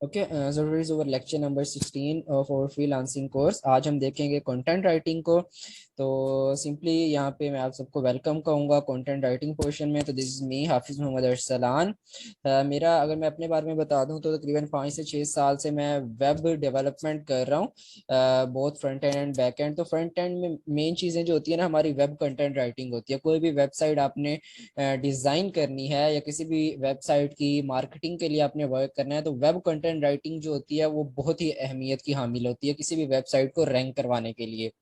Okay, so this is our lecture number 16 for freelancing course। आज हम देखेंगे content writing को। तो सिंपली यहाँ पे मैं आप सबको वेलकम कहूँगा कंटेंट राइटिंग पोर्शन में। तो दिस इज मी हाफिज मोहम्मद अरसलान। मेरा अगर मैं अपने बारे में बता दूँ तो तकरीबन 5 से 6 साल से मैं वेब डेवलपमेंट कर रहा हूँ, बहुत front end and back and. तो फ्रंट एंड में मेन चीज़ें जो होती है ना, हमारी वेब कंटेंट राइटिंग होती है। कोई भी वेबसाइट आपने डिजाइन करनी है या किसी भी वेबसाइट की मार्केटिंग के लिए आपने वर्क करना है, तो वेब कंटेंट राइटिंग जो होती है वो बहुत ही अहमियत की हामिल होती है किसी भी वेबसाइट को रैंक करवाने के लिए।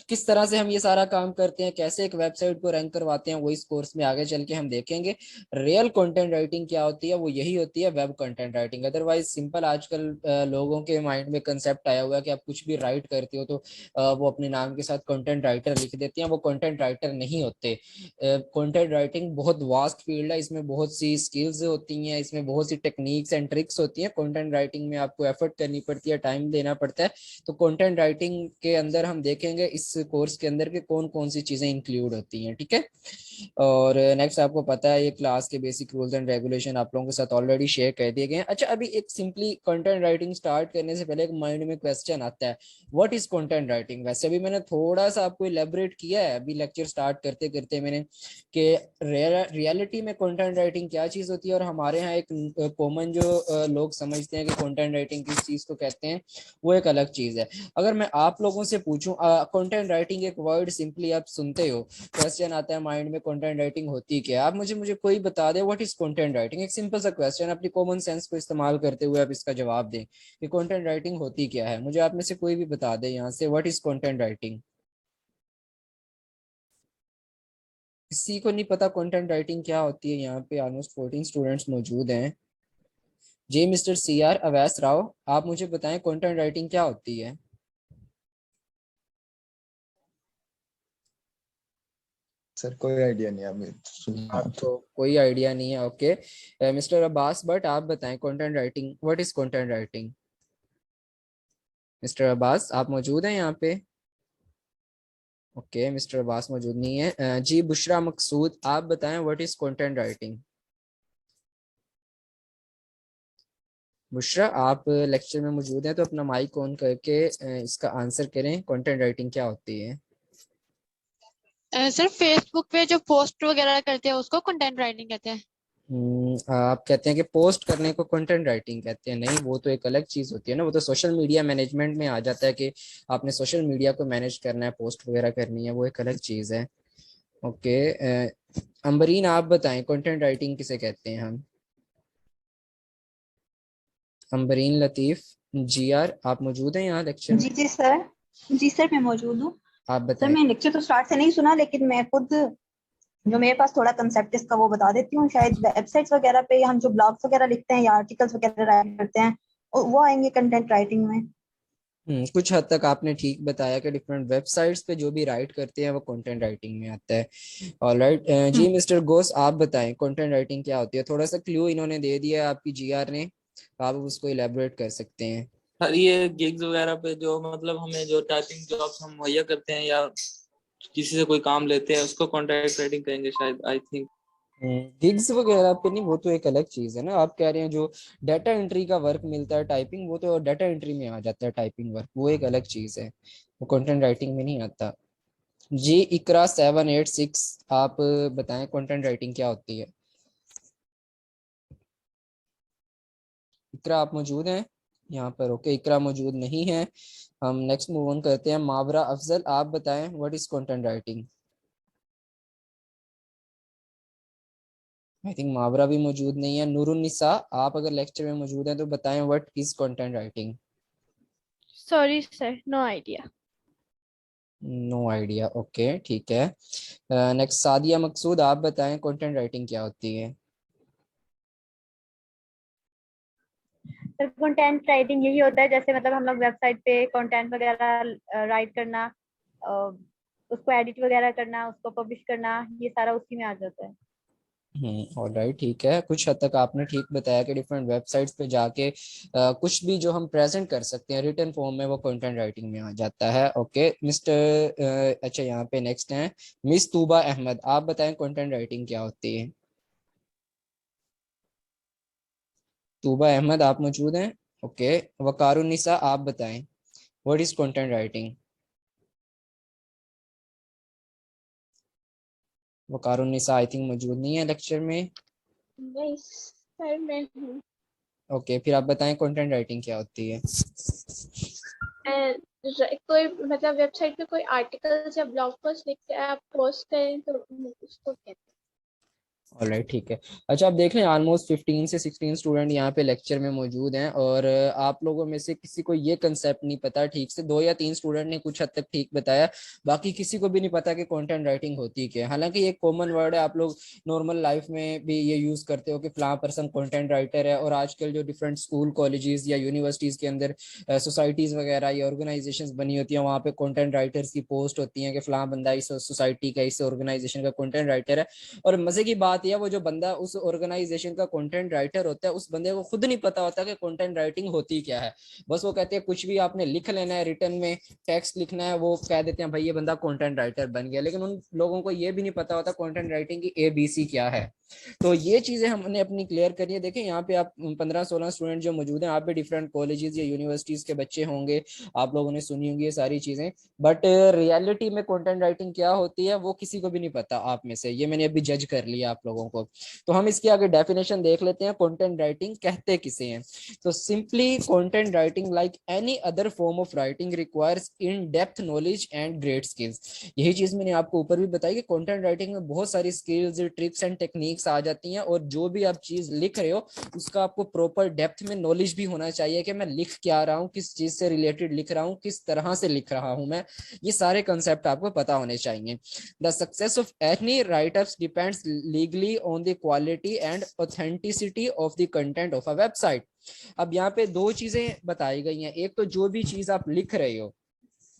किस तरह से हम ये सारा काम करते हैं, कैसे एक वेबसाइट को रैंक करवाते हैं, वो इस कोर्स में आगे चल के हम देखेंगे। रियल कंटेंट राइटिंग क्या होती है, वो यही होती है web content writing. Otherwise simple आजकल लोगों के माइंड में कंसेप्ट आया हुआ है कि आप कुछ भी राइट करते हो तो वो अपने नाम के साथ कंटेंट राइटर लिख देते हैं, वो कंटेंट राइटर नहीं होते। कंटेंट राइटिंग बहुत वास्ट फील्ड है, इसमें बहुत सी स्किल्स होती हैं, इसमें बहुत सी टेक्निक्स एंड ट्रिक्स होती हैं। कंटेंट राइटिंग में आपको एफर्ट करनी पड़ती है, टाइम देना पड़ता है। तो कंटेंट राइटिंग के अंदर हम देखेंगे इस कोर्स के अंदर के कौन कौन सी चीजें इंक्लूड होती हैं, ठीक है। और नेक्स्ट, आपको पता है ये क्लास के बेसिक रूल्स एंड रेगुलेशन आप लोगों के साथ ऑलरेडी शेयर कर दिए गए हैं। अच्छा, अभी एक सिंपली कंटेंट राइटिंग स्टार्ट करने से पहले एक माइंड में क्वेश्चन आता है, व्हाट इज कंटेंट राइटिंग। वैसे अभी मैंने थोड़ा सा आपको इलेबोरेट किया है अभी लेक्चर स्टार्ट करते करते मैंने, कि रियलिटी में कंटेंट राइटिंग क्या चीज होती है। और हमारे यहाँ एक कॉमन जो लोग समझते हैं कि कंटेंट राइटिंग किस चीज को कहते हैं, वो एक अलग चीज है। अगर मैं आप लोगों से पूछूं, कंटेंट राइटिंग एक वर्ड सिंपली आप सुनते हो, क्वेश्चन आता है माइंड में, कंटेंट राइटिंग होती क्या है। आप मुझे मुझे कोई बता दे व्हाट इज कंटेंट राइटिंग। एक सिंपल सा क्वेश्चन, अपनी कॉमन सेंस को इस्तेमाल करते हुए आप इसका जवाब दें कि कंटेंट राइटिंग होती क्या है। मुझे आप में से कोई भी बता दे यहाँ से, व्हाट इज कंटेंट राइटिंग। किसी को नहीं पता कंटेंट राइटिंग क्या होती है। यहाँ पे ऑलमोस्ट 14 स्टूडेंट्स मौजूद हैं। जी mister C R Awais Rao, आप मुझे बताएं कंटेंट राइटिंग क्या होती है। सर कोई आइडिया नहीं, अभी आपको कोई आइडिया नहीं है, ओके। मिस्टर अब्बास बट आप बताएं content writing, what is content writing. Mister Abbas आप मौजूद हैं यहाँ पे। ओके, मिस्टर अब्बास मौजूद नहीं है। जी बुशरा मकसूद, आप बताएं what is content writing. Bushra आप लेक्चर में मौजूद हैं तो अपना माइक ऑन करके इसका आंसर करें, कंटेंट राइटिंग क्या होती है। सर फेसबुक पे जो पोस्ट वगैरह करते हैं उसको कंटेंट राइटिंग कहते हैं। आप कहते हैं कि पोस्ट करने को कंटेंट राइटिंग कहते हैं। नहीं, वो तो एक अलग चीज होती है ना, वो तो सोशल मीडिया मैनेजमेंट में आ जाता है कि आपने सोशल मीडिया को मैनेज करना है, पोस्ट वगैरह करनी है, वो एक अलग चीज है। ओके, अंबरीन आप बताएं कंटेंट राइटिंग किसे कहते हैं हम। अंबरीन लतीफ, जी आर आप मौजूद हैं यहाँ लेक्चर में। जी जी सर। जी सर मैं मौजूद हूँ। आप सर बताएं। मैं लेक्चर तो स्टार्ट से नहीं सुना, लेकिन मैं खुद जो मेरे पास थोड़ा कंसेप्ट इसका वो बता देती हूँ। शायद वेबसाइट्स वगैरह पे हम जो ब्लॉग्स वगैरह लिखते हैं या आर्टिकल्स वगैरह राइट करते हैं, वो आएंगे कंटेंट राइटिंग में। कुछ हद तक आपने ठीक बताया कि डिफरेंट वेबसाइट्स पे जो भी राइट करते हैं वो कंटेंट राइटिंग में आता है। ऑलराइट, जी मिस्टर गोस आप बताएं कंटेंट राइटिंग क्या होती है। थोड़ा सा क्लू इन्होंने दे दिया है आपकी जीआर ने, आप उसको इलेबोरेट कर सकते हैं। सर ये गिग्स वगैरह पे जो मतलब हमें जो टाइपिंग जॉब्स हम मुहैया करते हैं या किसी से कोई काम लेते हैं उसको कॉन्ट्रैक्ट राइटिंग कहेंगे शायद, आई थिंक। गिग्स वगैरह पे नहीं, वो तो एक अलग चीज है ना। आप कह रहे हैं जो डाटा एंट्री का वर्क मिलता है टाइपिंग, वो तो डाटा एंट्री में आ जाता है टाइपिंग वर्क, वो एक अलग चीज है, वो कंटेंट राइटिंग में नहीं आता। जी इकरा 786 आप बताएं कंटेंट राइटिंग क्या होती है। इकरा आप मौजूद हैं यहाँ पर। ओके, इकरा मौजूद नहीं है। हम नेक्स्ट मूव ऑन करते हैं। मावरा अफजल आप बताएं what is content writing. I think Mawra भी मौजूद नहीं है। नूरुन्निसा आप अगर लेक्चर में मौजूद हैं तो बताएं what is content writing. Sorry sir, no idea. No idea, okay ठीक है। नेक्स्ट सादिया मकसूद आप बताएं कंटेंट राइटिंग क्या होती है। सर कंटेंट राइटिंग यही होता है, जैसे मतलब हम लोग वेबसाइट पे कंटेंट वगैरह राइट करना, उसको एडिट वगैरह करना, उसको पब्लिश करना, ये सारा उसी में आ जाता है। ऑलराइट ठीक है, कुछ हद तक आपने ठीक बताया कि डिफरेंट वेबसाइट्स पे जाके कुछ भी जो हम प्रेजेंट कर सकते हैं रिटन फॉर्म में, वो कंटेंट राइटिंग में आ जाता है। ओके मिस्टर अच्छा यहाँ पे नेक्स्ट है मिस तूबा अहमद, आप बताएं कंटेंट राइटिंग क्या होती है। तूबा अहमद आप मौजूद हैं? ओके, वकारुन्निसा आप बताएं, what is content writing? Waqarunnisa I think मौजूद नहीं है लेक्चर में। नहीं सर मैं हूँ। ओके, फिर आप बताएं कंटेंट राइटिंग क्या होती है? कोई मतलब वेबसाइट पे कोई आर्टिकल्स या ब्लॉग पोस्ट लिख के आप पोस्ट करें तो उसको कहते हैं। ऑलराइट, ठीक है। अच्छा, आप देख लें ऑलमोस्ट 15 से 16 स्टूडेंट यहाँ पे लेक्चर में मौजूद हैं, और आप लोगों में से किसी को ये कंसेप्ट नहीं पता ठीक से। 2 या 3 स्टूडेंट ने कुछ हद तक ठीक बताया, बाकी किसी को भी नहीं पता कि कंटेंट राइटिंग होती क्या है। हालांकि ये कॉमन वर्ड है, आप लोग नॉर्मल लाइफ में भी ये यूज करते हो कि फलां पर्सन कंटेंट राइटर है। और आजकल जो डिफरेंट स्कूल कॉलेजेस या यूनिवर्सिटीज के अंदर सोसाइटीज वगैरह या ऑर्गेनाइजेशन बनी होती है, वहाँ पे कंटेंट राइटर्स की पोस्ट होती है कि फलां बंदा इस सोसाइटी का, इस ऑर्गेनाइजेशन का कंटेंट राइटर है। और मजे की बात यह, वो जो बंदा उस ऑर्गेनाइजेशन का कंटेंट राइटर होता है, उस बंदे को खुद नहीं पता होता कि कंटेंट राइटिंग होती क्या है। बस वो कहते हैं कुछ भी आपने लिख लेना है, रिटर्न में टेक्स्ट लिखना है, वो कह देते हैं भाई ये बंदा कंटेंट राइटर बन गया। लेकिन उन लोगों को ये भी नहीं पता होता कंटेंट राइटिंग की ABC क्या है। तो ये चीजें हमने अपनी क्लियर करी है। देखें यहाँ पे आप 15-16 स्टूडेंट जो मौजूद हैं, आप भी डिफरेंट कॉलेजेस या यूनिवर्सिटीज के बच्चे होंगे, आप लोगों ने सुनी होंगी ये सारी चीजें। बट रियलिटी में कंटेंट राइटिंग क्या होती है वो किसी को भी नहीं पता आप में से, ये मैंने अभी जज कर लिया आप लोगों को। तो हम इसके आगे डेफिनेशन देख लेते हैं, कंटेंट राइटिंग कहते किसे हैं। तो simply content writing like any other form of writing requires in depth knowledge and great skills. यही चीज मैंने आपको ऊपर भी बताई कि कंटेंट राइटिंग में बहुत सारी स्किल्स, ट्रिक्स एंड टेक्निक्स आ जाती हैं, और जो भी आप चीज लिख रहे हो उसका आपको प्रॉपर डेप्थ में नॉलेज भी होना चाहिए कि मैं लिख क्या रहा हूँ, किस चीज से रिलेटेड लिख रहा हूँ, किस तरह से लिख रहा हूँ मैं। ये सारे कंसेप्ट आपको पता होने चाहिए। The success of any writers depends legally on the quality and authenticity of the content of a website. अब यहाँ पे 2 चीजें बताई गई हैं। एक तो जो भी चीज आप लिख रहे हो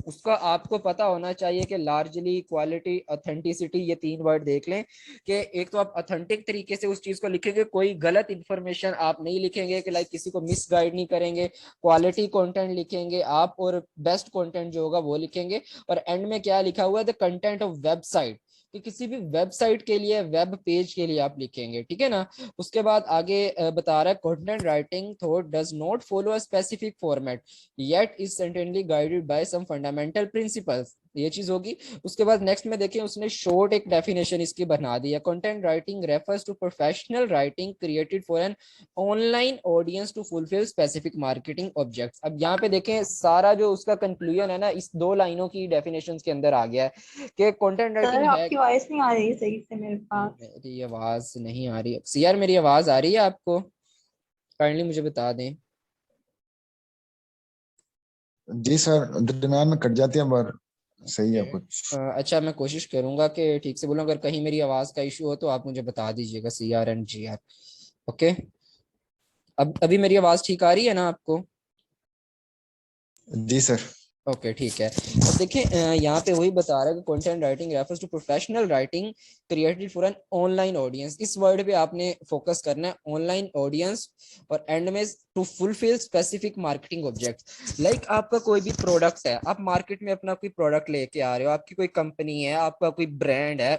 उसका आपको पता होना चाहिए कि लार्जली, क्वालिटी, ऑथेंटिसिटी, ये 3 वर्ड देख लें कि एक तो आप ऑथेंटिक तरीके से उस चीज को लिखेंगे, कोई गलत इंफॉर्मेशन आप नहीं लिखेंगे कि लाइक किसी को मिसगाइड नहीं करेंगे। क्वालिटी कंटेंट लिखेंगे आप, और बेस्ट कंटेंट जो होगा वो लिखेंगे। और एंड में क्या लिखा हुआ है, द कंटेंट ऑफ वेबसाइट, कि किसी भी वेबसाइट के लिए, वेब पेज के लिए आप लिखेंगे, ठीक है ना। उसके बाद आगे बता रहा है content writing thought does not follow a specific format yet is certainly guided by some fundamental principles। ये चीज होगी। उसके बाद नेक्स्ट में देखें, उसने शॉर्ट एक डेफिनेशन इसकी बना दी है। Content writing refers to professional writing created for an online audience to fulfil specific marketing objects. अब यहाँ पे देखें सारा जो उसका कंक्लूजन है ना, इस 2 लाइनों की डेफिनेशंस के अंदर आ गया है कि कंटेंट सर राइटिंग है। आपकी वॉइस नहीं आ रही सही से मेरे पास। मेरी आवाज नहीं आ रही सीआर? मेरी आवाज आ रही है आपको? काइंडली मुझे बता दें। जी सर, दरम्यान में कट जाती है पर सही है कुछ। अच्छा, मैं कोशिश करूंगा कि ठीक से बोलूं। अगर कहीं मेरी आवाज का इशू हो तो आप मुझे बता दीजिएगा, CR एंड GR। ओके, अब अभी मेरी आवाज ठीक आ रही है ना आपको? जी सर। ओके, ठीक है। अब देखिए यहाँ पे वही बता रहा है कि content writing refers to professional writing created for an online audience. इस वर्ड पे आपने फोकस करना है, ऑनलाइन ऑडियंस। और एंड में to fulfil specific marketing objects. Like आपका कोई भी प्रोडक्ट है, आप मार्केट में अपना कोई प्रोडक्ट लेके आ रहे हो, आपकी कोई कंपनी है, आपका कोई ब्रांड है,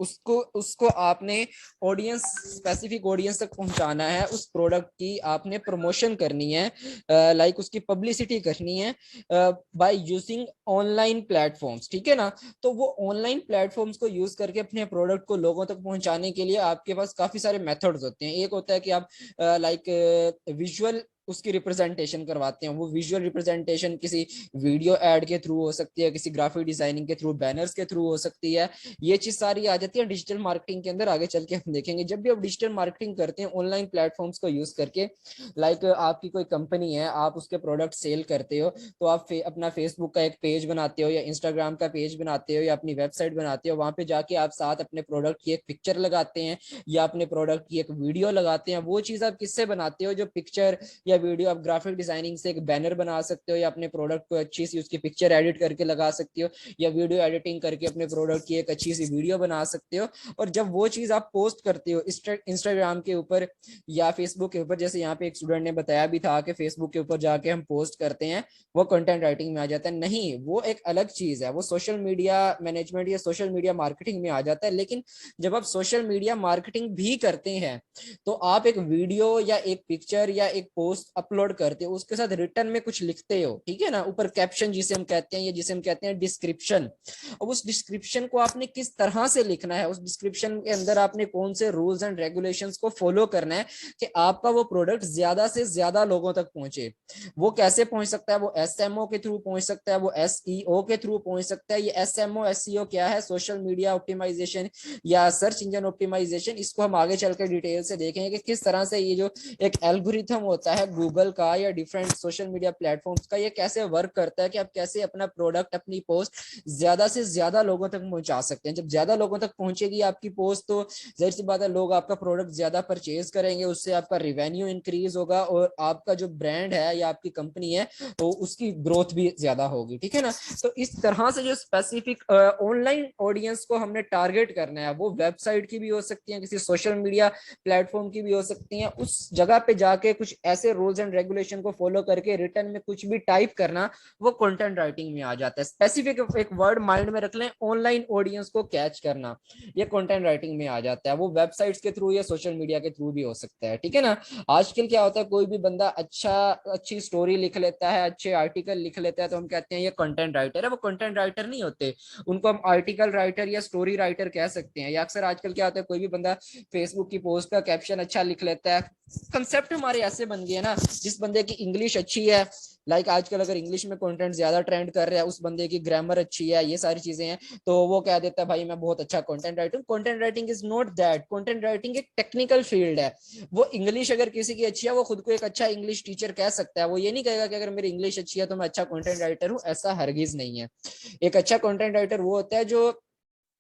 उसको उसको आपने ऑडियंस, स्पेसिफिक ऑडियंस तक पहुंचाना है। उस प्रोडक्ट की आपने प्रमोशन करनी है, लाइक उसकी पब्लिसिटी करनी है बाय यूजिंग ऑनलाइन प्लेटफॉर्म्स, ठीक है ना। तो वो ऑनलाइन प्लेटफॉर्म्स को यूज करके अपने प्रोडक्ट को लोगों तक पहुंचाने के लिए आपके पास काफी सारे मेथड्स होते हैं। एक होता है कि आप लाइक विजुअल उसकी रिप्रेजेंटेशन करवाते हैं। वो विजुअल रिप्रेजेंटेशन किसी वीडियो एड के थ्रू हो सकती है, किसी ग्राफिक डिजाइनिंग के थ्रू, बैनर्स के थ्रू हो सकती है। ये चीज सारी आ जाती है डिजिटल मार्केटिंग के अंदर। आगे चल के हम देखेंगे जब भी आप डिजिटल मार्केटिंग करते हैं ऑनलाइन प्लेटफॉर्म्स को यूज करके, लाइक आपकी कोई कंपनी है, आप उसके प्रोडक्ट सेल करते हो, तो आप अपना फेसबुक का एक पेज बनाते हो या इंस्टाग्राम का पेज बनाते हो या अपनी वेबसाइट बनाते हो। वहां पे जाके आप साथ अपने प्रोडक्ट की एक पिक्चर लगाते हैं या अपने प्रोडक्ट की एक वीडियो लगाते हैं। वो चीज आप किससे बनाते हो, जो पिक्चर या या वीडियो, आप ग्राफिक डिजाइनिंग से एक बैनर बना सकते हो या अपने प्रोडक्ट को अच्छी सी उसकी पिक्चर एडिट करके लगा सकते हो, या वीडियो एडिटिंग करके अपने प्रोडक्ट की एक अच्छी सी वीडियो बना सकते हो। और जब वो चीज आप पोस्ट करते हो इंस्टाग्राम के ऊपर या फेसबुक के ऊपर, जैसे यहाँ पे एक स्टूडेंट ने बताया भी था कि फेसबुक के ऊपर जाके हम पोस्ट करते हैं, वो कंटेंट राइटिंग में आ जाता है। नहीं, वो एक अलग चीज है, वो सोशल मीडिया मैनेजमेंट या सोशल मीडिया मार्केटिंग में आ जाता है। लेकिन जब आप सोशल मीडिया मार्केटिंग भी करते हैं तो आप एक वीडियो या एक पिक्चर या एक पोस्ट अपलोड करते हो, उसके साथ रिटर्न में कुछ लिखते हो, ठीक है ना, ऊपर कैप्शन जिसे हम कहते हैं, या जिसे हम कहते हैं डिस्क्रिप्शन। अब उस डिस्क्रिप्शन को आपने किस तरह से लिखना है, उस डिस्क्रिप्शन के अंदर आपने कौन से रूल्स एंड रेगुलेशंस को फॉलो करना है कि आपका वो प्रोडक्ट ज्यादा से ज्यादा लोगों तक पहुंचे। वो कैसे पहुंच सकता है? वो एसएमओ के थ्रू पहुंच सकता है, वो एसईओ के थ्रू पहुंच सकता है। ये एसएमओ एसईओ क्या है? सोशल मीडिया ऑप्टिमाइजेशन या सर्च इंजन ऑप्टिमाइजेशन। इसको हम आगे चल के डिटेल से देखेंगे कि किस तरह से ये जो एक एल्गोरिथम होता है गूगल का या डिफरेंट सोशल मीडिया प्लेटफॉर्म्स का, ये कैसे वर्क करता है कि आप कैसे अपना प्रोडक्ट, अपनी पोस्ट ज्यादा से ज्यादा लोगों तक पहुंचा सकते हैं। जब ज्यादा लोगों तक पहुंचेगी आपकी पोस्ट तो जाहिर सी बात है लोग आपका प्रोडक्ट ज्यादा परचेज करेंगे, उससे आपका रिवेन्यू इंक्रीज होगा और आपका जो ब्रांड है या आपकी कंपनी है तो उसकी ग्रोथ भी ज्यादा होगी, ठीक है ना। तो इस तरह से जो स्पेसिफिक ऑनलाइन ऑडियंस को हमने टारगेट करना है, वो वेबसाइट की भी हो सकती है, किसी सोशल मीडिया प्लेटफॉर्म की भी हो सकती है। उस जगह पे जाके कुछ ऐसे रूल्स एंड रेगुलेशन को फॉलो करके रिटर्न में कुछ भी टाइप करना, वो कंटेंट राइटिंग में आ जाता है। स्पेसिफिक एक वर्ड माइंड में रख लें, ऑनलाइन ऑडियंस को कैच करना, ये कंटेंट राइटिंग में आ जाता है। वो वेबसाइट्स के थ्रू या सोशल मीडिया के थ्रू भी हो सकता है, ठीक है ना। आजकल क्या होता है, कोई भी बंदा अच्छी स्टोरी लिख लेता है, अच्छे आर्टिकल लिख लेता है, तो हम कहते हैं ये कंटेंट राइटर है। वो कंटेंट राइटर नहीं होते, उनको हम आर्टिकल राइटर या स्टोरी राइटर कह सकते हैं। या अक्सर आजकल क्या होता है, कोई भी बंदा फेसबुक की पोस्ट का कैप्शन अच्छा लिख लेता है। कंसेप्ट हमारे ऐसे बन गए ना, जिस बंदे की इंग्लिश अच्छी है, लाइक आजकल अगर इंग्लिश में कंटेंट ज्यादा ट्रेंड कर रहा है, उस बंदे की ग्रामर अच्छी है, ये सारी चीजें हैं, तो वो कह देता है भाई मैं बहुत अच्छा कंटेंट राइटर हूं। Content writing is not that. Content writing एक टेक्निकल फील्ड है। वो इंग्लिश अगर किसी की अच्छी है, वो खुद को एक अच्छा इंग्लिश टीचर कह सकता है, वो ये नहीं कहेगा कि अगर मेरी इंग्लिश अच्छी है तो मैं अच्छा कंटेंट राइटर हूँ। ऐसा हरगिज नहीं है। एक अच्छा कंटेंट राइटर वो होता है जो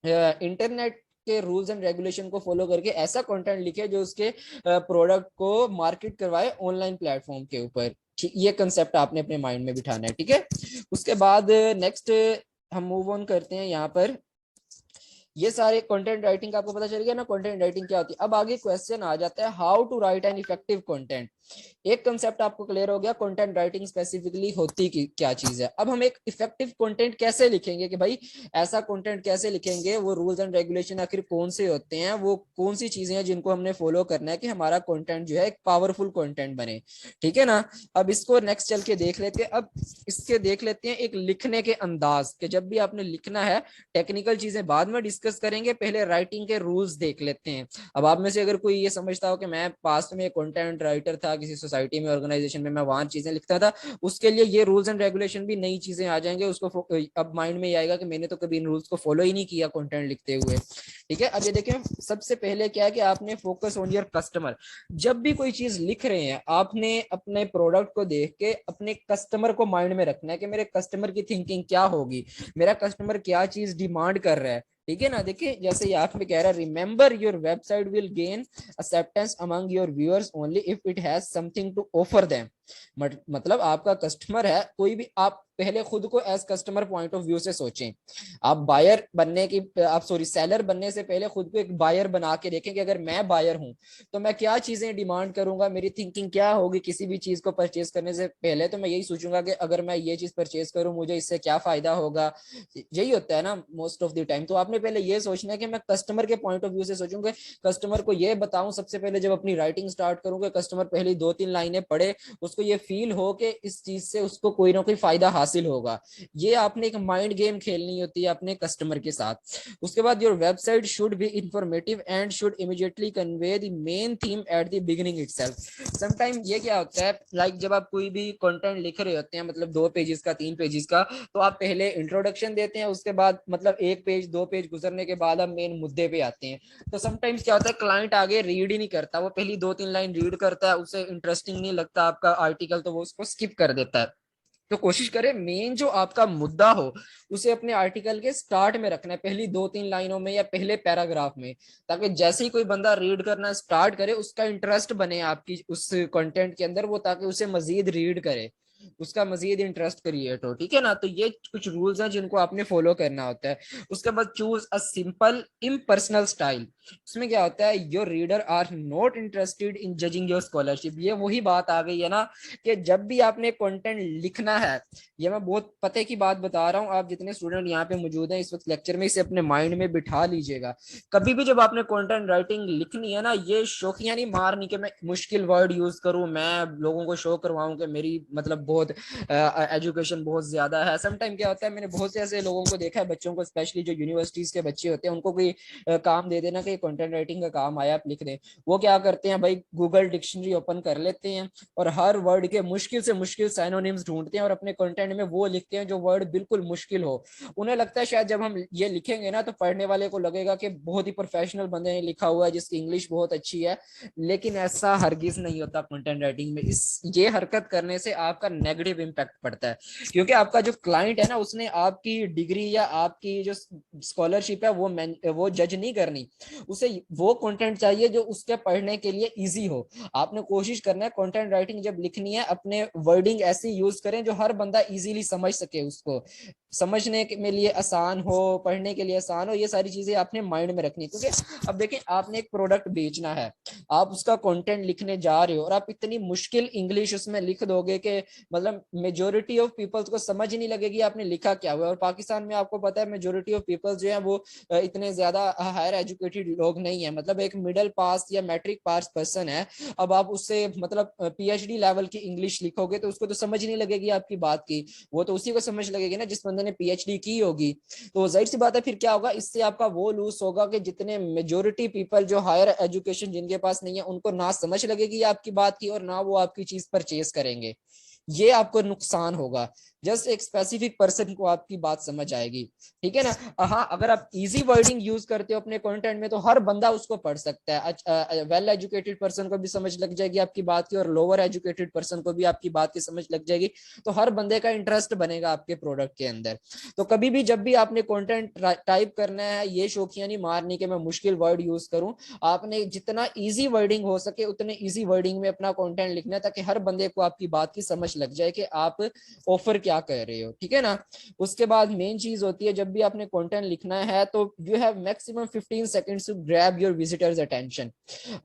इंटरनेट के रूल्स एंड रेगुलेशन को फॉलो करके ऐसा कंटेंट लिखे जो उसके प्रोडक्ट को मार्केट करवाए ऑनलाइन प्लेटफॉर्म के ऊपर। ये कंसेप्ट आपने अपने माइंड में बिठाना है, ठीक है। उसके बाद नेक्स्ट हम मूव ऑन करते हैं। यहाँ पर ये सारे कंटेंट राइटिंग का आपको पता चल गया ना, कंटेंट राइटिंग क्या होती है। अब आगे क्वेश्चन आ जाता है, how to write an effective content. एक कंसेप्ट आपको क्लियर हो गया, कंटेंट राइटिंग स्पेसिफिकली होती क्या चीज है। अब हम एक इफेक्टिव कंटेंट कैसे लिखेंगे, कि भाई ऐसा कंटेंट कैसे लिखेंगे, वो रूल्स एंड रेगुलेशन आखिर कौन से होते हैं, वो कौन सी चीजें हैं जिनको हमने फॉलो करना है कि हमारा कंटेंट जो है एक पावरफुल कंटेंट बने, ठीक है ना। अब इसको नेक्स्ट चल के देख लेते हैं। अब इसके देख लेते हैं एक लिखने के अंदाज के, जब भी आपने लिखना है, टेक्निकल चीजें बाद में डिस्कस करेंगे, पहले राइटिंग के रूल्स देख लेते हैं। अब आप में से अगर कोई ये समझता हो कि मैं पास्ट में कंटेंट राइटर था किसी सोसाइटी में, ऑर्गेनाइजेशन में, मैं वहां चीजें लिखता था, उसके लिए ये रूल्स एंड रेगुलेशन भी नई चीजें आ जाएंगे। उसको अब माइंड में ये आएगा कि मैंने तो कभी इन रूल्स को फॉलो ही नहीं किया कंटेंट लिखते हुए, ठीक है। अब ये देखें, सबसे पहले क्या है कि आपने फोकस ऑन योर कस्टमर। जब भी कोई चीज लिख रहे हैं, आपने अपने प्रोडक्ट को देख के अपने कस्टमर को माइंड में रखना है कि मेरे कस्टमर की थिंकिंग क्या होगी, मेरा कस्टमर क्या चीज डिमांड कर रहा है, ठीक है ना। देखिए जैसे यहाँ पे कह रहा है, remember your website will gain acceptance among your viewers only if it has something to offer them. मतलब आपका कस्टमर है कोई भी, आप पहले खुद को as customer point of view से सोचें। आप बायर बनने की, आप सॉरी सेलर बनने से पहले खुद को एक बायर बना के देखें कि अगर मैं बायर हूं तो मैं क्या चीजें डिमांड करूंगा, मेरी थिंकिंग क्या होगी किसी भी चीज को परचेज करने से पहले। तो मैं यही सोचूंगा कि अगर मैं ये चीज परचेज करूं मुझे इससे क्या फायदा होगा, यही होता है ना मोस्ट ऑफ द टाइम। तो आपने पहले ये सोचना है कि मैं कस्टमर के पॉइंट ऑफ व्यू से सोचूंगा, कस्टमर को ये बताऊं सबसे पहले जब अपनी राइटिंग स्टार्ट करूंगा, कस्टमर पहली 2-3 लाइनें पढ़े, उसको ये फील हो कि इस चीज से उसको कोई ना कोई फायदा हासिल होगा। ये आपने एक माइंड गेम खेलनी होती है अपने कस्टमर के साथ। उसके बाद your website should be informative and should immediately convey the main theme at the beginning itself. Sometime ये क्या होता है, लाइक जब आप कोई भी कंटेंट लिख रहे होते हैं, मतलब 2 पेजेस का 3 पेजेस का, तो आप पहले इंट्रोडक्शन देते हैं, उसके बाद मतलब 1 पेज 2 पेज गुजरने के बाद आप मेन मुद्दे पे आते हैं। तो समटाइम्स क्या होता है, क्लाइंट आगे रीड ही नहीं करता, वो पहली 2-3 लाइन रीड करता है, उसे इंटरेस्टिंग नहीं लगता आपका आर्टिकल, तो वो उसको स्किप कर देता है। तो कोशिश करें मेन जो आपका मुद्दा हो उसे अपने आर्टिकल के स्टार्ट में रखना है, पहली 2-3 लाइनों में या पहले पैराग्राफ में, ताकि जैसे ही कोई बंदा रीड करना स्टार्ट करे उसका इंटरेस्ट बने आपकी उस कंटेंट के अंदर, वो ताकि उसे मजीद रीड करे, उसका मजीद इंटरेस्ट क्रिएट हो। ठीक है ना, तो ये कुछ रूल्स हैं जिनको आपने फॉलो करना होता है। उसके बाद choose a simple impersonal style. उसमें क्या होता है, your reader are not interested in judging your scholarship. ये वही बात आ गई है ना कि जब भी आपने कंटेंट लिखना है, ये मैं बहुत पते की बात बता रहा हूँ, आप जितने स्टूडेंट यहाँ पे मौजूद हैं इस वक्त लेक्चर में, इसे अपने माइंड में बिठा लीजिएगा। कभी भी जब आपने कंटेंट राइटिंग लिखनी है ना, ये शौकिया नहीं मारनी कि मैं मुश्किल वर्ड यूज करूँ, मैं लोगों को शो करवाऊं कि मेरी मतलब बहुत एजुकेशन बहुत ज्यादा है। समटाइम क्या होता है, मैंने बहुत से ऐसे लोगों को देखा है, बच्चों को स्पेशली जो यूनिवर्सिटीज के बच्चे होते हैं, उनको कोई काम दे देना कि कंटेंट राइटिंग का काम आया आप लिख दें। वो क्या करते हैं भाई, गूगल डिक्शनरी ओपन कर लेते हैं और हर वर्ड के मुश्किल से मुश्किल साइनोनिम्स ढूंढते हैं और अपने कंटेंट में वो लिखते हैं जो वर्ड बिल्कुल मुश्किल हो। उन्हें लगता है शायद जब हम ये लिखेंगे ना तो पढ़ने वाले को लगेगा कि बहुत ही प्रोफेशनल बंदे ने लिखा हुआ है जिसकी इंग्लिश बहुत अच्छी है, लेकिन ऐसा हरगिज नहीं होता कंटेंट राइटिंग में। ये हरकत करने से आपका नेगेटिव इंपैक्ट पड़ता है, क्योंकि आपका जो क्लाइंट है ना, उसने आपकी डिग्री या आपकी जो स्कॉलरशिप है वो जज नहीं करनी, उसे वो कंटेंट चाहिए जो उसके पढ़ने के लिए इजी हो। आपने कोशिश करना है कंटेंट राइटिंग जब लिखनी है, अपने वर्डिंग ऐसी यूज करें जो हर बंदा इजीली समझ सके, उसको समझने के लिए आसान हो, पढ़ने के लिए आसान हो। ये सारी चीजें आपने माइंड में रखनी, क्योंकि अब देखिए आपने एक प्रोडक्ट बेचना है, आप उसका कंटेंट लिखने जा रहे हो और आप इतनी मुश्किल इंग्लिश उसमें लिख दोगे कि मतलब मेजोरिटी ऑफ पीपल्स को समझ ही नहीं लगेगी आपने लिखा क्या हुआ। और पाकिस्तान में आपको पता है मेजोरिटी ऑफ पीपल्स जो है वो इतने ज्यादा हायर एजुकेटेड लोग नहीं है, मतलब एक मिडिल पास या मैट्रिक पास पर्सन है। अब आप उससे मतलब पीएचडी लेवल की इंग्लिश लिखोगे तो उसको तो समझ नहीं लगेगी आपकी बात की, वो तो उसी को समझ लगेगी ना जिस बंदे ने पीएचडी की होगी। तो जाहिर सी बात है फिर क्या होगा, इससे आपका वो लूज होगा कि जितने मेजोरिटी पीपल जो हायर एजुकेशन जिनके पास नहीं है, उनको ना समझ लगेगी आपकी बात की और ना वो आपकी चीज परचेज करेंगे। ये आपको नुकसान होगा। जस्ट एक स्पेसिफिक पर्सन को आपकी बात समझ आएगी। ठीक है ना। हाँ, अगर आप इजी वर्डिंग यूज करते हो अपने कंटेंट में तो हर बंदा उसको पढ़ सकता है। वेल एजुकेटेड पर्सन को भी समझ लग जाएगी आपकी बात की और लोअर एजुकेटेड पर्सन को भी आपकी बात की समझ लग जाएगी, तो हर बंदे का इंटरेस्ट बनेगा आपके प्रोडक्ट के अंदर। तो कभी भी जब भी आपने कंटेंट टाइप करना है, ये शौकिया नहीं मारनी कि मैं मुश्किल वर्ड यूज करूं, आपने जितना इजी वर्डिंग हो सके उतने इजी वर्डिंग में अपना कंटेंट लिखना है, ताकि हर बंदे को आपकी बात की समझ लग जाए कि आप ऑफर क्या कर रहे हो। ठीक है ना। उसके बाद मेन चीज होती है, जब भी आपने कंटेंट लिखना है तो you have maximum 15 seconds to grab your visitors attention.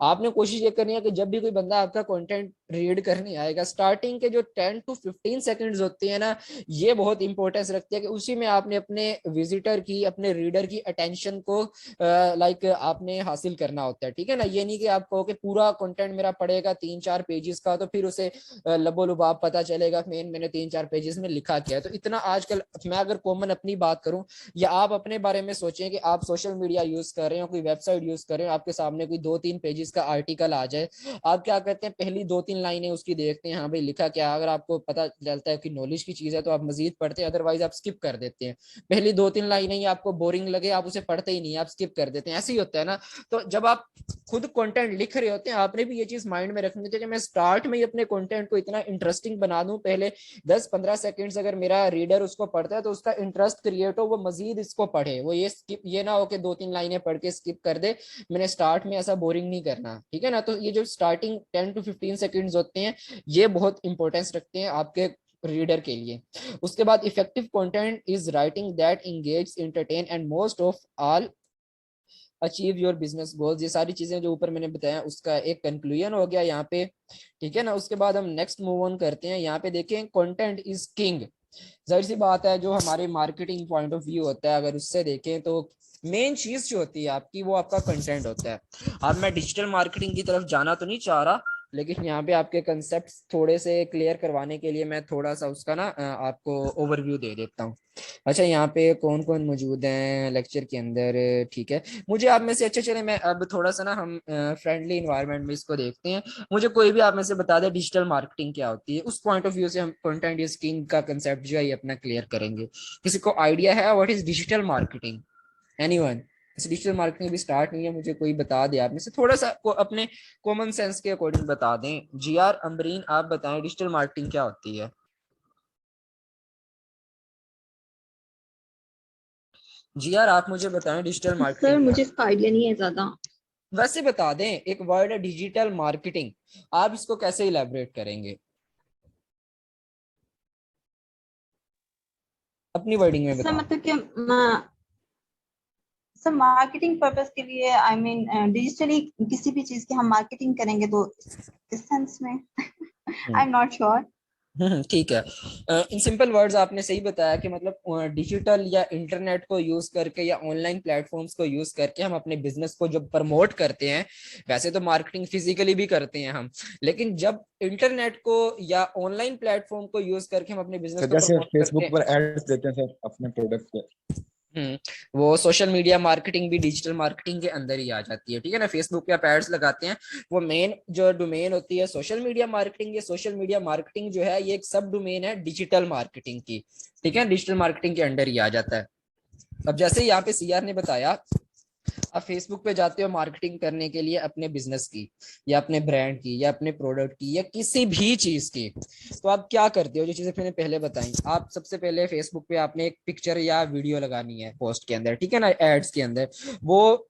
आपने कोशिश ये करनी है कि जब भी कोई बंदा आपका कंटेंट रीड करने आएगा, स्टार्टिंग के जो 10 to 15 सेकंड्स होते हैं ना, ये बहुत इंपॉर्टेंस रखते हैं कि उसी में आपने अपने विजिटर की, अपने रीडर की अटेंशन को लाइक आपने हासिल करना होता है। ठीक है ना। ये नहीं कि आप कहो कि पूरा कंटेंट मेरा पढ़ेगा 3-4 पेजेस का तो फिर उसे लबो लुबाब पता चलेगा मैंने 3-4 पेजेस में लिखा क्या है। तो इतना आजकल मैं अगर कॉमन अपनी बात करूं या आप अपने बारे में सोचें कि आप सोशल मीडिया यूज कर रहे हो, कोई वेबसाइट यूज कर रहे हो, आपके सामने कोई 2-3 पेजेस का आर्टिकल आ जाए, आप क्या करते हैं, पहली 2-3 लाइनें उसकी देखते हैं, हाँ भाई लिखा क्या। अगर आपको पता चलता है कि नॉलेज की चीज है तो आप मजीद पढ़ते हैं, अदरवाइज आप स्किप कर देते हैं। पहली 2-3 लाइनें ही आपको बोरिंग लगे, आप उसे पढ़ते ही नहीं, आप स्किप कर देते हैं, ऐसे ही होता है ना। तो जब आप खुद कंटेंट लिख रहे होते हैं, आपने भी ये चीज माइंड में रखनी चाहिए कि मैं स्टार्ट में ही अपने कंटेंट को इतना इंटरेस्टिंग बना दूं, पहले 10-15 सेकंड्स अगर मेरा रीडर उसको पढ़ता है तो उसका इंटरेस्ट क्रिएट हो, वो मजीद इसको पढ़े, वो ये ना हो कि 2-3 लाइनें पढ़ के स्किप कर दे। मैंने स्टार्ट में ऐसा बोरिंग नहीं करना। ठीक है ना। तो ये जो स्टार्टिंग 10 to 15 सेकंड्स होते हैं, ये बहुत इंपॉर्टेंस रखते हैं आपके रीडर के लिए। उसके बाद effective content is writing that engage, entertain and most of all achieve your business goals. ये सारी चीजें जो ऊपर मैंने बताया उसका एक कंक्लूजन हो गया यहाँ पे। ठीक है ना। उसके बाद हम नेक्स्ट मूव ऑन करते हैं। यहाँ पे देखें, कंटेंट इज किंग। जाहिर सी बात है, जो हमारे मार्केटिंग पॉइंट ऑफ व्यू होता है अगर उससे देखें तो मेन चीज जो होती है आपकी वो आपका कंटेंट होता है। अब मैं डिजिटल मार्केटिंग की तरफ जाना तो नहीं चाह रहा, लेकिन यहाँ पे आपके कंसेप्ट थोड़े से क्लियर करवाने के लिए मैं थोड़ा सा उसका ना आपको ओवरव्यू दे देता हूँ। अच्छा, यहाँ पे कौन कौन मौजूद हैं लेक्चर के अंदर। ठीक है, मुझे आप में से, अच्छा चले मैं अब थोड़ा सा ना हम फ्रेंडली इन्वायरमेंट में इसको देखते हैं। मुझे कोई भी आप में से बता दे डिजिटल मार्केटिंग क्या होती है, उस पॉइंट ऑफ व्यू से हम कंटेंट इज किंग का कंसेप्ट जो है ये अपना क्लियर करेंगे। किसी को आइडिया है what is digital marketing? Anyone? Digital marketing भी स्टार्ट नहीं है, मुझे कोई बता दे आप में से, थोड़ा सा अपने कॉमन सेंस के अकॉर्डिंग बता दें। जी आर अमरीन, आप बताएं डिजिटल मार्केटिंग क्या होती है? जी यार, आप मुझे बताएं डिजिटल सर मार्केटिंग मुझे इसका आइडिया नहीं है ज्यादा। वैसे बता दें, एक वर्ड है डिजिटल मार्केटिंग, आप इसको कैसे इलेबोरेट करेंगे अपनी वर्डिंग में सर बता। मतलब कि सर मार्केटिंग पर्पस के लिए आई मीन डिजिटली किसी भी चीज की हम मार्केटिंग करेंगे तो इस सेंस में आई एम नॉट श्योर। ठीक है। इन सिंपल वर्ड्स आपने सही बताया कि मतलब डिजिटल या इंटरनेट को यूज करके या ऑनलाइन प्लेटफॉर्म्स को यूज करके हम अपने बिजनेस को जब प्रमोट करते हैं, वैसे तो मार्केटिंग फिजिकली भी करते हैं हम, लेकिन जब इंटरनेट को या ऑनलाइन प्लेटफॉर्म को यूज करके हम अपने बिजनेस सर को जैसे प्रमोट करते फेसबुक हैं। पर एड्स देते हैं सर अपने प्रोडक्ट के। वो सोशल मीडिया मार्केटिंग भी डिजिटल मार्केटिंग के अंदर ही आ जाती है, ठीक है ना। फेसबुक पे आप एड्स लगाते हैं, वो मेन जो डोमेन होती है सोशल मीडिया मार्केटिंग, ये सोशल मीडिया मार्केटिंग जो है ये एक सब डोमेन है डिजिटल मार्केटिंग की, ठीक है। डिजिटल मार्केटिंग के अंडर ही आ जाता है। अब जैसे यहाँ पे सीआर ने बताया, आप फेसबुक पे जाते हो मार्केटिंग करने के लिए अपने बिजनेस की या अपने ब्रांड की या अपने प्रोडक्ट की या किसी भी चीज की, तो आप क्या करते हो, जो चीजें मैंने पहले बताई। आप सबसे पहले फेसबुक पे आपने एक पिक्चर या वीडियो लगानी है पोस्ट के अंदर, ठीक है ना, एड्स के अंदर। वो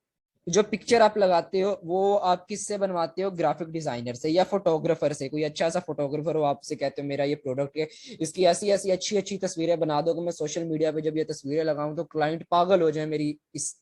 जो पिक्चर आप लगाते हो वो आप किससे बनवाते हो, ग्राफिक डिजाइनर से या फोटोग्राफर से। कोई अच्छा सा फोटोग्राफर हो, आपसे कहते हो मेरा ये प्रोडक्ट है, इसकी ऐसी ऐसी अच्छी अच्छी तस्वीरें बना दो कि मैं सोशल मीडिया पे जब ये तस्वीरें लगाऊं तो क्लाइंट पागल हो जाए मेरी इस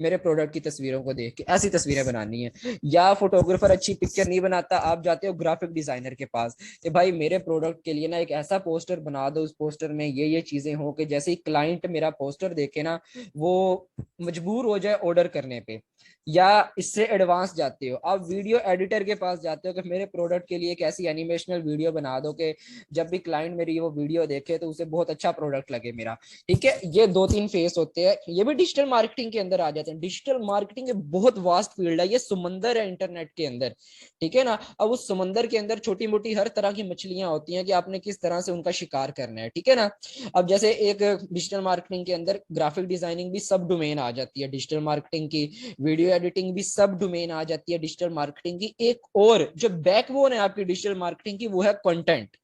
मेरे प्रोडक्ट की तस्वीरों को देख के। ऐसी तस्वीरें बनानी है। या फोटोग्राफर अच्छी पिक्चर नहीं बनाता, आप जाते हो ग्राफिक डिजाइनर के पास कि भाई मेरे प्रोडक्ट के लिए ना एक ऐसा पोस्टर बना दो, उस पोस्टर में ये चीजें हो कि जैसे ही क्लाइंट मेरा पोस्टर देखे ना वो मजबूर हो जाए ऑर्डर करने पे। या इससे एडवांस जाते हो, आप वीडियो एडिटर के पास जाते हो कि मेरे प्रोडक्ट के लिए एक ऐसी एनिमेशनल वीडियो बना दो कि जब भी क्लाइंट मेरी वो वीडियो देखे तो उसे बहुत अच्छा प्रोडक्ट लगे मेरा, ठीक है। ये 2-3 फेस होते हैं, ये भी डिजिटल मार्केटिंग के अंदर आ जाते हैं। डिजिटल मार्केटिंग बहुत वास्ट फील्ड है, ये समंदर है इंटरनेट के अंदर, ठीक है ना। अब उस समंदर के अंदर छोटी मोटी हर तरह की मछलियां होती हैं कि आपने किस तरह से उनका शिकार करना है, ठीक है ना। अब जैसे एक डिजिटल मार्केटिंग के अंदर ग्राफिक डिजाइनिंग भी सब डोमेन आ जाती है डिजिटल मार्केटिंग की, वीडियो एडिटिंग भी सब डोमेन आ जाती है डिजिटल मार्केटिंग की। एक और जो बैकबोन है आपकी डिजिटल मार्केटिंग की वो है कंटेंट।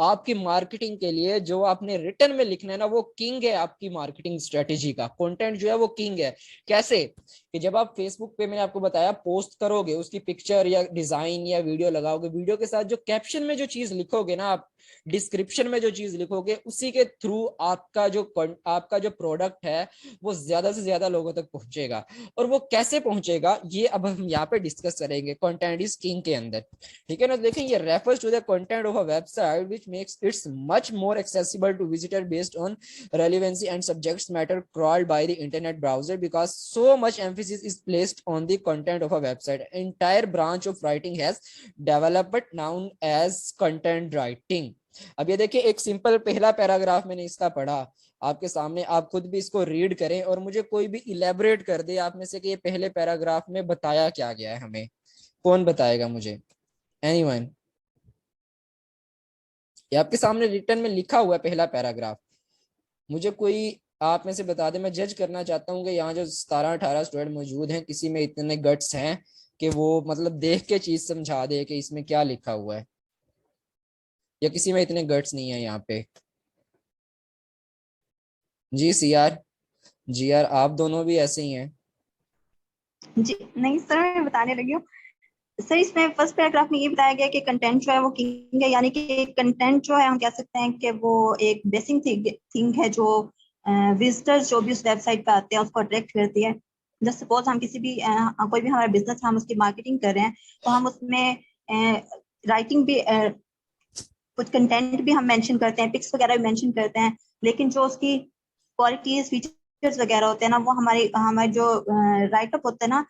आपकी मार्केटिंग के लिए जो आपने रिटर्न में लिखना है ना, वो किंग है आपकी मार्केटिंग स्ट्रेटेजी का। कंटेंट जो है वो किंग है। कैसे कि जब आप फेसबुक पे, मैंने आपको बताया, पोस्ट करोगे, उसकी पिक्चर या डिजाइन या वीडियो लगाओगे, वीडियो के साथ जो कैप्शन में जो चीज लिखोगे ना आप, डिस्क्रिप्शन में जो चीज लिखोगे, उसी के थ्रू आपका जो प्रोडक्ट है वो ज्यादा से ज्यादा लोगों तक पहुंचेगा। और वो कैसे पहुंचेगा ये अब हम यहाँ पे डिस्कस करेंगे कंटेंट इज किंग के अंदर, ठीक है ना। देखें, ये refers to the content of a website which makes its much more accessible to visitor based on relevancy and subjects matter crawled by the internet browser because so much emphasis is placed on the content of a website. Entire branch of writing has developed known as content writing. अब ये देखिए, एक simple पहला paragraph मैंने इसका पढ़ा आपके सामने, आप खुद भी इसको रीड करें और मुझे कोई भी इलेबोरेट कर दे आप में से कि ये पहले पैराग्राफ में बताया क्या गया है हमें। कौन बताएगा मुझे? एनीवन? ये आपके सामने रिटर्न में लिखा हुआ है पहला पैराग्राफ, मुझे कोई आप में से बता दे। मैं जज करना चाहता हूँ कि यहाँ जो 17-18 स्टूडेंट मौजूद हैं, किसी में इतने गट्स हैं कि वो मतलब देख के चीज समझा दे कि इसमें क्या लिखा हुआ है, या किसी में इतने गट्स नहीं है यहाँ पे। जी सीआर, जी यार, आप दोनों भी ऐसे ही हैं। जी नहीं सर, मैं बताने लगी हूँ। सर इसमें फर्स्ट पैराग्राफ में ये बताया गया कि कंटेंट जो है वो किंग है, यानी कि कंटेंट जो है हम कह सकते हैं कि वो एक बेसिक थिंग है जो विजिटर्स जो भी उस वेबसाइट पे आते हैं उसको अट्रैक्ट करती है। जैसे सपोज हम किसी भी कोई भी हमारा बिजनेस, हम उसकी मार्केटिंग कर रहे हैं तो हम उसमें राइटिंग भी कुछ कंटेंट भी हम मेंशन करते हैं, पिक्स वगैरह भी मेंशन करते हैं, लेकिन जो उसकी क्वालिटीज फीचर्स वगैरह होते हैं ना वो हमारे जो राइटअप होता है ना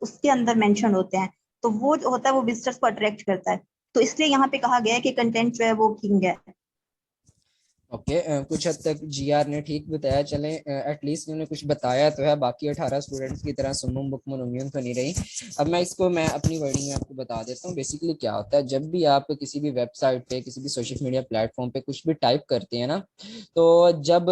उसके अंदर मेंशन होते हैं। तो वो जो होता है वो विजिटर्स को अट्रैक्ट करता है। तो इसलिए यहाँ पे कहा गया है कि कंटेंट जो है वो किंग है। ओके, कुछ हद तक जीआर ने ठीक बताया। चलें, एटलीस्ट उन्होंने कुछ बताया तो है, बाकी 18 स्टूडेंट्स की तरह सुम्मुम बुकमुन उम्मीद तो नहीं रही। अब मैं अपनी वर्डिंग में आपको बता देता हूँ बेसिकली क्या होता है। जब भी आप किसी भी वेबसाइट पे, किसी भी सोशल मीडिया प्लेटफॉर्म पे कुछ भी टाइप करते हैं ना, तो जब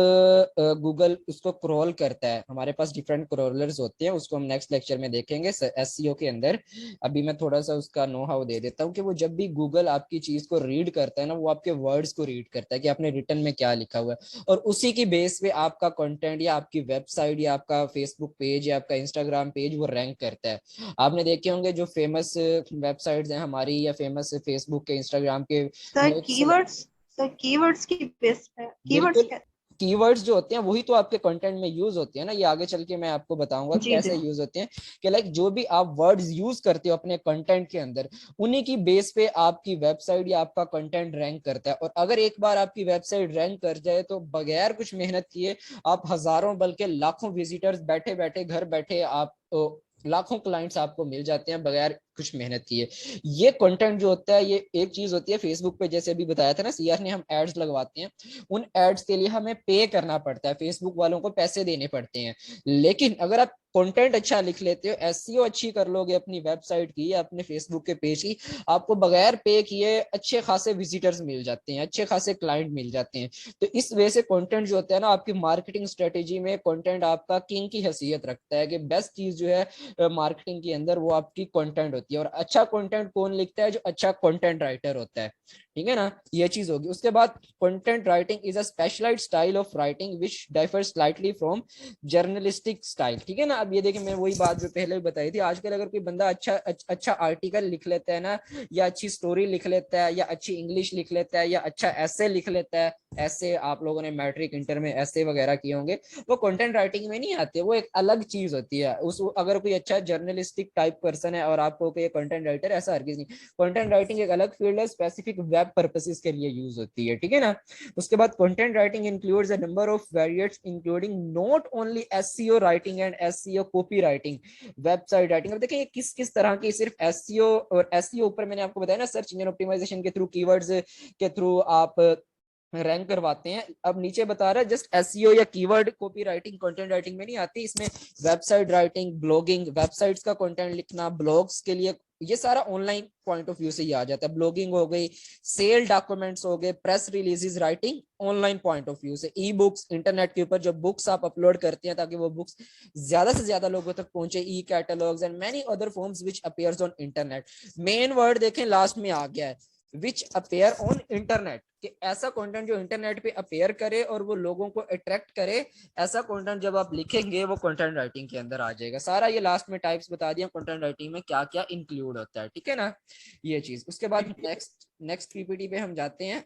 गूगल उसको क्रॉल करता है, हमारे पास डिफरेंट क्रॉलर्स होते हैं, उसको हम नेक्स्ट लेक्चर में देखेंगे एसईओ के अंदर। अभी मैं थोड़ा सा उसका नो हाउ दे देता हूँ कि वो जब भी गूगल आपकी चीज को रीड करता है ना, वो आपके वर्ड्स को रीड करता है कि आपने रिटर्न में क्या लिखा हुआ है, और उसी की बेस पे आपका कंटेंट या आपकी वेबसाइट या आपका फेसबुक पेज या आपका इंस्टाग्राम पेज वो रैंक करता है। आपने देखे होंगे जो फेमस वेबसाइट्स हैं हमारी या फेमस फेसबुक के इंस्टाग्राम के, सर कीवर्ड्स की बेस पे कीवर्ड्स बिल्कुल कीवर्ड्स जो होते हैं वही तो आपके कंटेंट में यूज होते हैं ना। ये आगे चल के मैं आपको बताऊंगा जी कैसे जी यूज होते हैं कि लाइक जो भी आप वर्ड्स यूज करते हो अपने कंटेंट के अंदर, उन्हीं की बेस पे आपकी वेबसाइट या आपका कंटेंट रैंक करता है। और अगर एक बार आपकी वेबसाइट रैंक कर जाए तो बगैर कुछ मेहनत किए आप हजारों बल्कि लाखों विजिटर्स बैठे बैठे घर बैठे आप लाखों क्लाइंट्स आपको मिल जाते हैं बगैर कुछ मेहनत किए। ये कंटेंट जो होता है ये एक चीज होती है फेसबुक पे, जैसे अभी बताया था ना सीआर ने, हम एड्स लगवाते हैं, उन एड्स के लिए हमें पे करना पड़ता है, फेसबुक वालों को पैसे देने पड़ते हैं। लेकिन अगर आप कंटेंट अच्छा लिख लेते हो, एसईओ अच्छी कर लोगे अपनी वेबसाइट की या अपने फेसबुक के पेज की, आपको बगैर पे किए अच्छे खासे विजिटर्स मिल जाते हैं, अच्छे खासे क्लाइंट मिल जाते हैं। तो इस वजह से कंटेंट जो होता है ना आपकी मार्केटिंग स्ट्रेटेजी में कंटेंट आपका किंग की हैसियत रखता है कि बेस्ट चीज जो है मार्केटिंग के अंदर वो आपकी कंटेंट होती है। और अच्छा कंटेंट कौन लिखता है? जो अच्छा कंटेंट राइटर होता है, ठीक है ना, ये चीज होगी। उसके बाद content writing is a specialised style of writing which differs slightly from journalistic style, ठीक है ना। अब ये देखिए मैं वही बात जो पहले भी बताई थी, आजकल अगर कोई बंदा अच्छा आर्टिकल लिख लेता है ना, या अच्छी स्टोरी लिख लेता है, या अच्छी इंग्लिश लिख लेता है, या अच्छा ऐसे लिख लेता है, ऐसे आप लोगों ने मैट्रिक इंटर में ऐसे वगैरह किए होंगे, वो कंटेंट राइटिंग में नहीं आते, वो एक अलग चीज होती है। उस अगर कोई अच्छा जर्नलिस्टिक टाइप पर्सन है और आपको कोई कंटेंट राइटर, ऐसा हरगिज नहीं। कंटेंट राइटिंग एक अलग फील्ड है, स्पेसिफिक वेब पर्पसेस के लिए यूज होती है, ठीक है ना। उसके बाद content writing includes a number of varieties including not only SEO writing and SEO copy writing, website writing. अब देखिए ये किस किस तरह की, सिर्फ एसईओ और एसईओ ऊपर मैंने आपको बताया ना, सर्च इंजन ऑप्टिमाइजेशन के थ्रू, कीवर्ड्स के थ्रू आप रैंक करवाते हैं। अब नीचे बता रहा है जस्ट एसईओ या keyword copy writing content writing में नहीं आती, इसमें वेबसाइट राइटिंग, ब्लॉगिंग, वेबसाइट्स का कंटेंट लिखना, ब्लॉग्स के लिए, ये सारा ऑनलाइन पॉइंट ऑफ व्यू से ही आ जाता है। ब्लॉगिंग हो गई, सेल डॉक्यूमेंट्स हो गए, press releases writing online point of view से, ई बुक्स, इंटरनेट के ऊपर जो बुक्स आप अपलोड करते हैं ताकि वो बुक्स ज्यादा से ज्यादा लोगों तक पहुंचे, e catalogues and many other forms which appears on internet. Main word देखें लास्ट में आ गया है, विच अपेयर ऑन इंटरनेट, कि ऐसा कंटेंट जो इंटरनेट पे अपेयर करे और वो लोगों को अट्रैक्ट करे, ऐसा कंटेंट जब आप लिखेंगे वो कंटेंट राइटिंग के अंदर आ जाएगा। सारा ये लास्ट में टाइप्स बता दिया कंटेंट राइटिंग में क्या क्या इंक्लूड होता है, ठीक है ना, ये चीज। उसके बाद नेक्स्ट पीपीटी पे हम जाते हैं।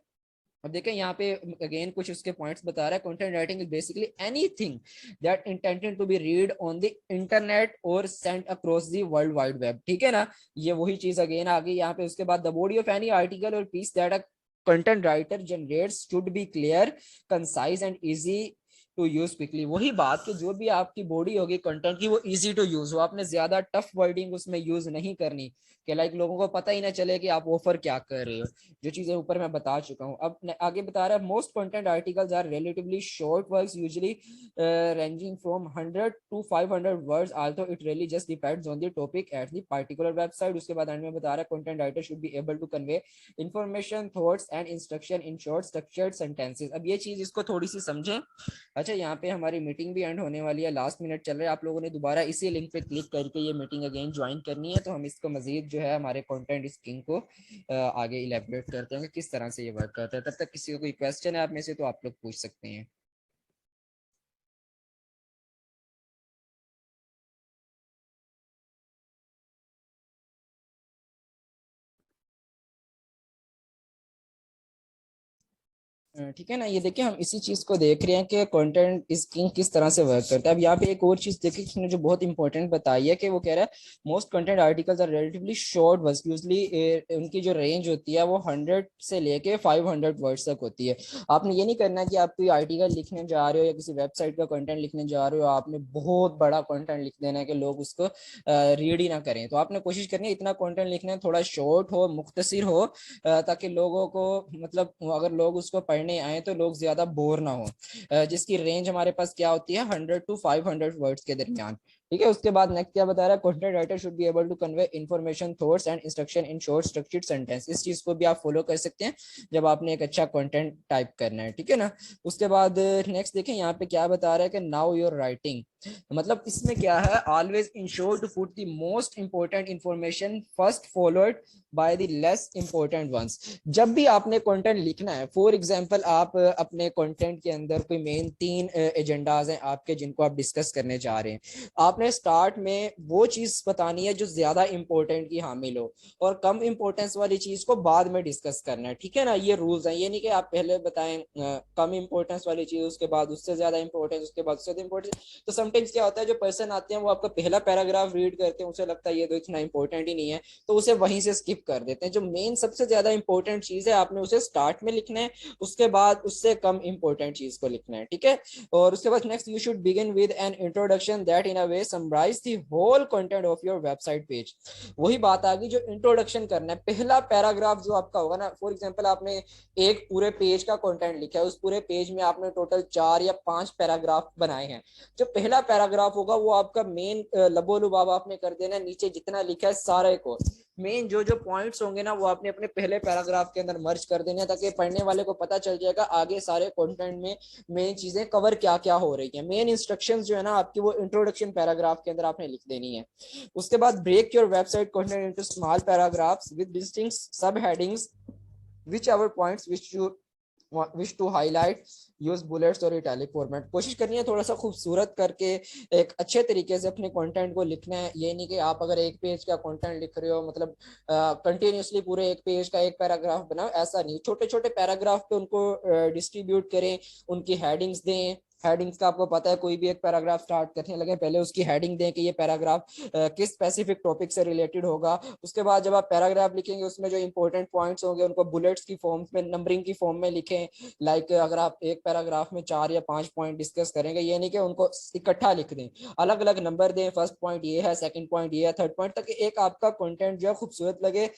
अब देखें यहाँ पे अगेन कुछ उसके पॉइंट्स बता रहा है। Content writing is basically anything that intended to be read on the internet और sent across the world wide web, ठीक है ना, ये वही चीज अगेन आ गई यहाँ पे। उसके बाद the body of any article और piece that a content writer generates should be clear, concise and easy to use quickly. वही बात कि जो भी आपकी बॉडी होगी कंटेंट की वो इजी टू यूज हो, आपने ज्यादा टफ वर्डिंग उसमें यूज नहीं करनी कि लाइक लोगों को पता ही ना चले कि आप ऑफर क्या कर रहे हो, जो चीजें ऊपर मैं बता चुका हूँ। अब आगे बता रहा है most content articles are relatively short works usually ranging from 100 to 500 words, also it really just depends on the topic at the particular website. उसके बाद एंड में बता रहा है content writer should be able to convey information, thoughts and instruction in short structured sentences. अब ये चीज इसको थोड़ी सी समझें। अच्छा यहाँ पे हमारी मीटिंग भी एंड होने वाली है, लास्ट मिनट चल रहा है, आप लोगों ने दोबारा इसी लिंक पे क्लिक करके ये मीटिंग अगेन ज्वाइन करनी है, तो हम इसको मजीद जो है हमारे कंटेंट स्किंग को आगे इलेबोरेट करते हैं कि किस तरह से ये वर्क करता है। तब तक किसी को कोई क्वेश्चन है आप में से तो आप लोग पूछ सकते हैं। ठीक है ना, ये देखिए हम इसी चीज को देख रहे हैं कि कंटेंट स्किंग किस तरह से वर्क करता है। अब यहाँ पे एक और चीज देखिए किसने जो बहुत इंपॉर्टेंट बताई है कि वो कह रहा है most content articles are relatively short words, usually उनकी जो रेंज होती है वो 100 से लेके 500 वर्ड्स तक होती है। आपने ये नहीं करना कि आप कोई आर्टिकल लिखने जा रहे हो या किसी वेबसाइट का कंटेंट लिखने जा रहे हो, आपने बहुत बड़ा कंटेंट लिख देना है कि लोग उसको रीड ही ना करें। तो आपने कोशिश करनी है इतना कंटेंट लिखना है थोड़ा शॉर्ट हो, मुख्तसर हो, ताकि लोगों को मतलब अगर लोग उसको पढ़ने आए तो लोग ज्यादा बोर ना हो, जिसकी रेंज हमारे पास क्या होती है 100 to 500 वर्ड्स के दरमियान, ठीक है। उसके बाद नेक्स्ट क्या बता रहा है, content writer should be able to convey information, thoughts and instruction in short structured sentence. इस चीज को भी आप फॉलो कर सकते हैं जब आपने एक अच्छा कंटेंट टाइप करना है, ठीक है ना। उसके बाद नेक्स्ट देखें यहाँ पे क्या बता रहा है कि नाउ योर राइटिंग, मतलब इसमें क्या है, always ensure to put the most important information first followed by the less important ones. जब भी आपने कंटेंट लिखना है, फॉर एग्जांपल आप अपने कंटेंट के अंदर कोई मेन 3 एजेंडाज हैं आपके जिनको आप डिस्कस करने जा रहे हैं, आपने स्टार्ट में वो चीज बतानी है जो ज्यादा इंपॉर्टेंट की हामिल हो और कम इंपॉर्टेंस वाली चीज को बाद में डिस्कस करना है, ठीक है ना। ये रूल्स हैं, ये नहीं कि आप पहले बताएं कम इंपॉर्टेंस वाली चीज, उसके बाद उससे ज्यादा इंपॉर्टेंस, उसके बाद उससे इंपॉर्टेंस। तो समटाइम्स क्या होता है, जो पर्सन आते हैं वो आपका पहला पैराग्राफ रीड करते हैं, उसे लगता है ये तो इतना इंपॉर्टेंट ही नहीं है, तो उसे वहीं से स्किप कर देते हैं। जो मेन सबसे ज्यादा इंपॉर्टेंट चीज है आपने उसे स्टार्ट में लिखना है, उसके बाद उससे कम इंपॉर्टेंट चीज को लिखना है, ठीक है। और उसके बाद next, you should begin with an introduction that in a way summarize the whole content of your website page. वही बात आ गई, जो इंट्रोडक्शन करना है, पहला पैराग्राफ जो आपका होगा ना, फॉर एग्जांपल आपने एक पूरे पेज का कंटेंट लिखा है, उस पूरे पेज में आपने टोटल 4 या 5 पैराग्राफ बनाए हैं, जो पहला पैराग्राफ होगा वो आपका मेन लबो लुबाब आपने कर देना, नीचे जितना लिखा है सारे को मेन जो जो पॉइंट्स होंगे ना वो आपने अपने पहले पैराग्राफ के अंदर मर्ज कर देने, ताकि पढ़ने वाले को पता चल जाएगा आगे सारे कंटेंट में मेन चीजें कवर क्या क्या हो रही है। मेन इंस्ट्रक्शंस जो है ना आपकी वो इंट्रोडक्शन पैराग्राफ के अंदर आपने लिख देनी है। उसके बाद break your website content into small paragraphs with distinct sub headings which ever points wish to highlight, use bullets और इटैलिक फॉर्मेट। कोशिश करनी है थोड़ा सा खूबसूरत करके एक अच्छे तरीके से अपने कंटेंट को लिखना है। ये नहीं कि आप अगर एक पेज का कंटेंट लिख रहे हो मतलब कंटिन्यूसली पूरे एक पेज का एक पैराग्राफ बनाओ, ऐसा नहीं। छोटे छोटे पैराग्राफ पे उनको डिस्ट्रीब्यूट करें, उनकी हेडिंग्स दें। हेडिंग्स का आपको पता है, कोई भी एक पैराग्राफ स्टार्ट करने लगे पहले उसकी हेडिंग दें कि ये पैराग्राफ किस स्पेसिफिक टॉपिक से रिलेटेड होगा। उसके बाद जब आप पैराग्राफ लिखेंगे उसमें जो इंपॉर्टेंट पॉइंट्स होंगे उनको बुलेट्स की फॉर्म में, नंबरिंग की फॉर्म में लिखें। लाइक अगर आप एक पैराग्राफ में 4 या 5 पॉइंट डिस्कस करेंगे, ये नहीं कि उनको इकट्ठा लिख दें, अलग अलग नंबर दें, फर्स्ट पॉइंट ये है, सेकंड पॉइंट ये है, थर्ड पॉइंट, ताकि एक आपका कंटेंट जो है खूबसूरत लगे,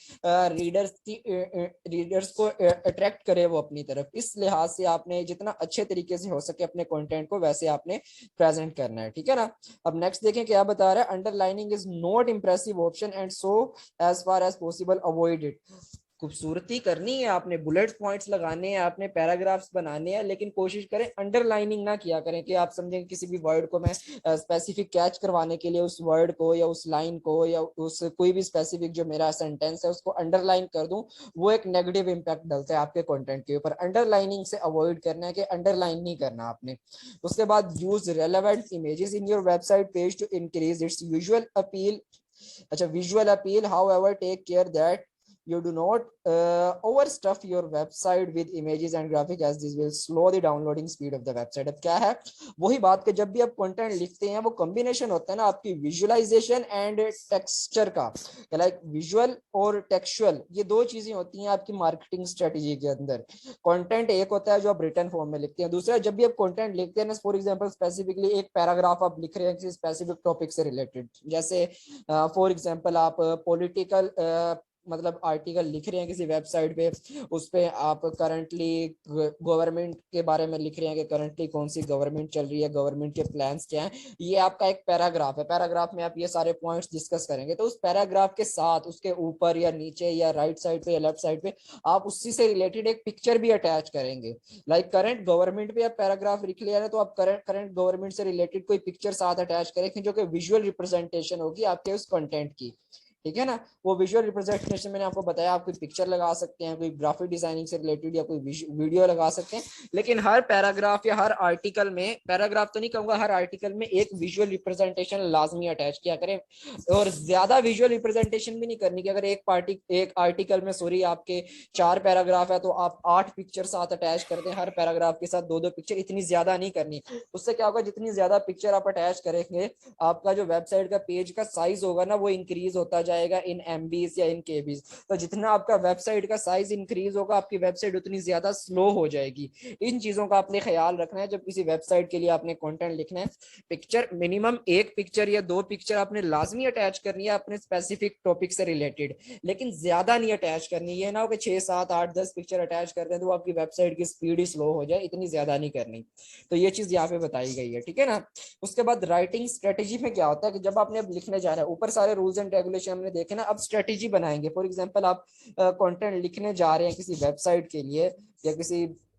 रीडर्स को अट्रैक्ट करे वो अपनी तरफ। इस लिहाज से आपने जितना अच्छे तरीके से हो सके अपने कंटेंट को वैसे आपने प्रेजेंट करना है, ठीक है ना। अब नेक्स्ट देखें क्या बता रहा है, underlining is not impressive option and so as far as possible avoid it. खूबसूरती करनी है, आपने बुलेट पॉइंट्स लगाने हैं, आपने पैराग्राफ्स बनाने हैं, लेकिन कोशिश करें अंडरलाइनिंग ना किया करें कि आप समझें किसी भी वर्ड को मैं स्पेसिफिक कैच करवाने के लिए उस वर्ड को या उस लाइन को या उस कोई भी स्पेसिफिक जो मेरा सेंटेंस है उसको अंडरलाइन कर दूं, वो एक नेगेटिव इंपैक्ट डालता है आपके कंटेंट के ऊपर। अंडरलाइनिंग से अवॉइड करना है कि अंडरलाइन नहीं करना आपने। उसके बाद use relevant images in your website page to increase its visual appeal. अच्छा, visual appeal, however take care that you do not overstuff your website with images and graphics as this will slow the downloading speed of the website। अब क्या है, वही बात कि जब भी आप कंटेंट लिखते हैं वो कॉम्बिनेशन होता है ना आपकी विजुअलाइजेशन एंड टेक्सचर का, लाइक विजुअल और टेक्सचुअल, ये दो चीजें होती हैं आपकी मार्केटिंग स्ट्रेटेजी के अंदर। कंटेंट एक होता है जो आप रिटन फॉर्म में लिखते हैं, दूसरा जब भी आप कंटेंट लिखते हैं ना, फॉर एग्जांपल स्पेसिफिकली एक पैराग्राफ आप लिख रहे हैं किसी स्पेसिफिक टॉपिक से रिलेटेड, जैसे फॉर एग्जांपल आप पॉलिटिकल मतलब आर्टिकल लिख रहे हैं किसी वेबसाइट पे, उस पे आप करंटली गवर्नमेंट के बारे में लिख रहे हैं कि करंटली कौन सी गवर्नमेंट चल रही है, गवर्नमेंट के प्लान्स क्या हैं, ये आपका एक पैराग्राफ है। पैराग्राफ में आप ये सारे पॉइंट्स डिस्कस करेंगे, तो उस पैराग्राफ के साथ उसके ऊपर या नीचे या राइट साइड पे या लेफ्ट साइड पे आप उसी से रिलेटेड एक पिक्चर भी अटैच करेंगे। लाइक करंट गवर्नमेंट पे आप पैराग्राफ लिख लिया है तो आप करंट गवर्नमेंट से रिलेटेड कोई पिक्चर साथ अटैच करें जो कि विजुअल रिप्रेजेंटेशन होगी आपके उस कंटेंट की, ठीक है ना। वो विजुअल रिप्रेजेंटेशन मैंने आपको बताया, आप कोई पिक्चर लगा सकते हैं, कोई ग्राफिक डिजाइनिंग से रिलेटेड या कोई वीडियो लगा सकते हैं, लेकिन हर पैराग्राफ या हर आर्टिकल में, पैराग्राफ तो नहीं कहूंगा, हर आर्टिकल में एक विजुअल रिप्रेजेंटेशन लाजमी अटैच किया करें। और ज्यादा विजुअल रिप्रेजेंटेशन भी नहीं करनी कि अगर एक आर्टिकल में सॉरी आपके 4 पैराग्राफ है तो आप 8 पिक्चर साथ अटैच कर दें, हर पैराग्राफ के साथ 2-2 पिक्चर, इतनी ज्यादा नहीं करनी। उससे क्या होगा, जितनी ज्यादा पिक्चर आप अटैच करेंगे आपका जो वेबसाइट का पेज का साइज होगा ना वो इंक्रीज होता जाएगा इन MBs या इन KBs। तो जितना आपका वेबसाइट का साइज इंक्रीज होगा आपकी वेबसाइट उतनी ज्यादा स्लो हो जाएगी। इन चीजों का आपने ख्याल रखना है जब किसी वेबसाइट के लिए आपने कंटेंट लिखना है। पिक्चर मिनिमम एक पिक्चर या दो पिक्चर आपने लाजमी अटैच करनी है अपने स्पेसिफिक टॉपिक से रिलेटेड, लेकिन ज्यादा नहीं अटैच करनी है। ना हो कि 6 7 8 10 पिक्चर अटैच कर दें तो आपकी वेबसाइट की स्पीड ही स्लो हो जाए, इतनी ज्यादा नहीं करनी। तो ये चीज यहाँ पे बताई गई है, ठीक है ना। उसके बाद राइटिंग स्ट्रेटेजी में क्या होता है कि जब आपने अब लिखने जा रहा है, ऊपर सारे रूल्स एंड रेगुलेशन हमने देखे ना, अब स्ट्रेटेजी बनाएंगे। फॉर एग्जांपल आप कंटेंट लिखने जा रहे हैं किसी वेबसाइट के लिए या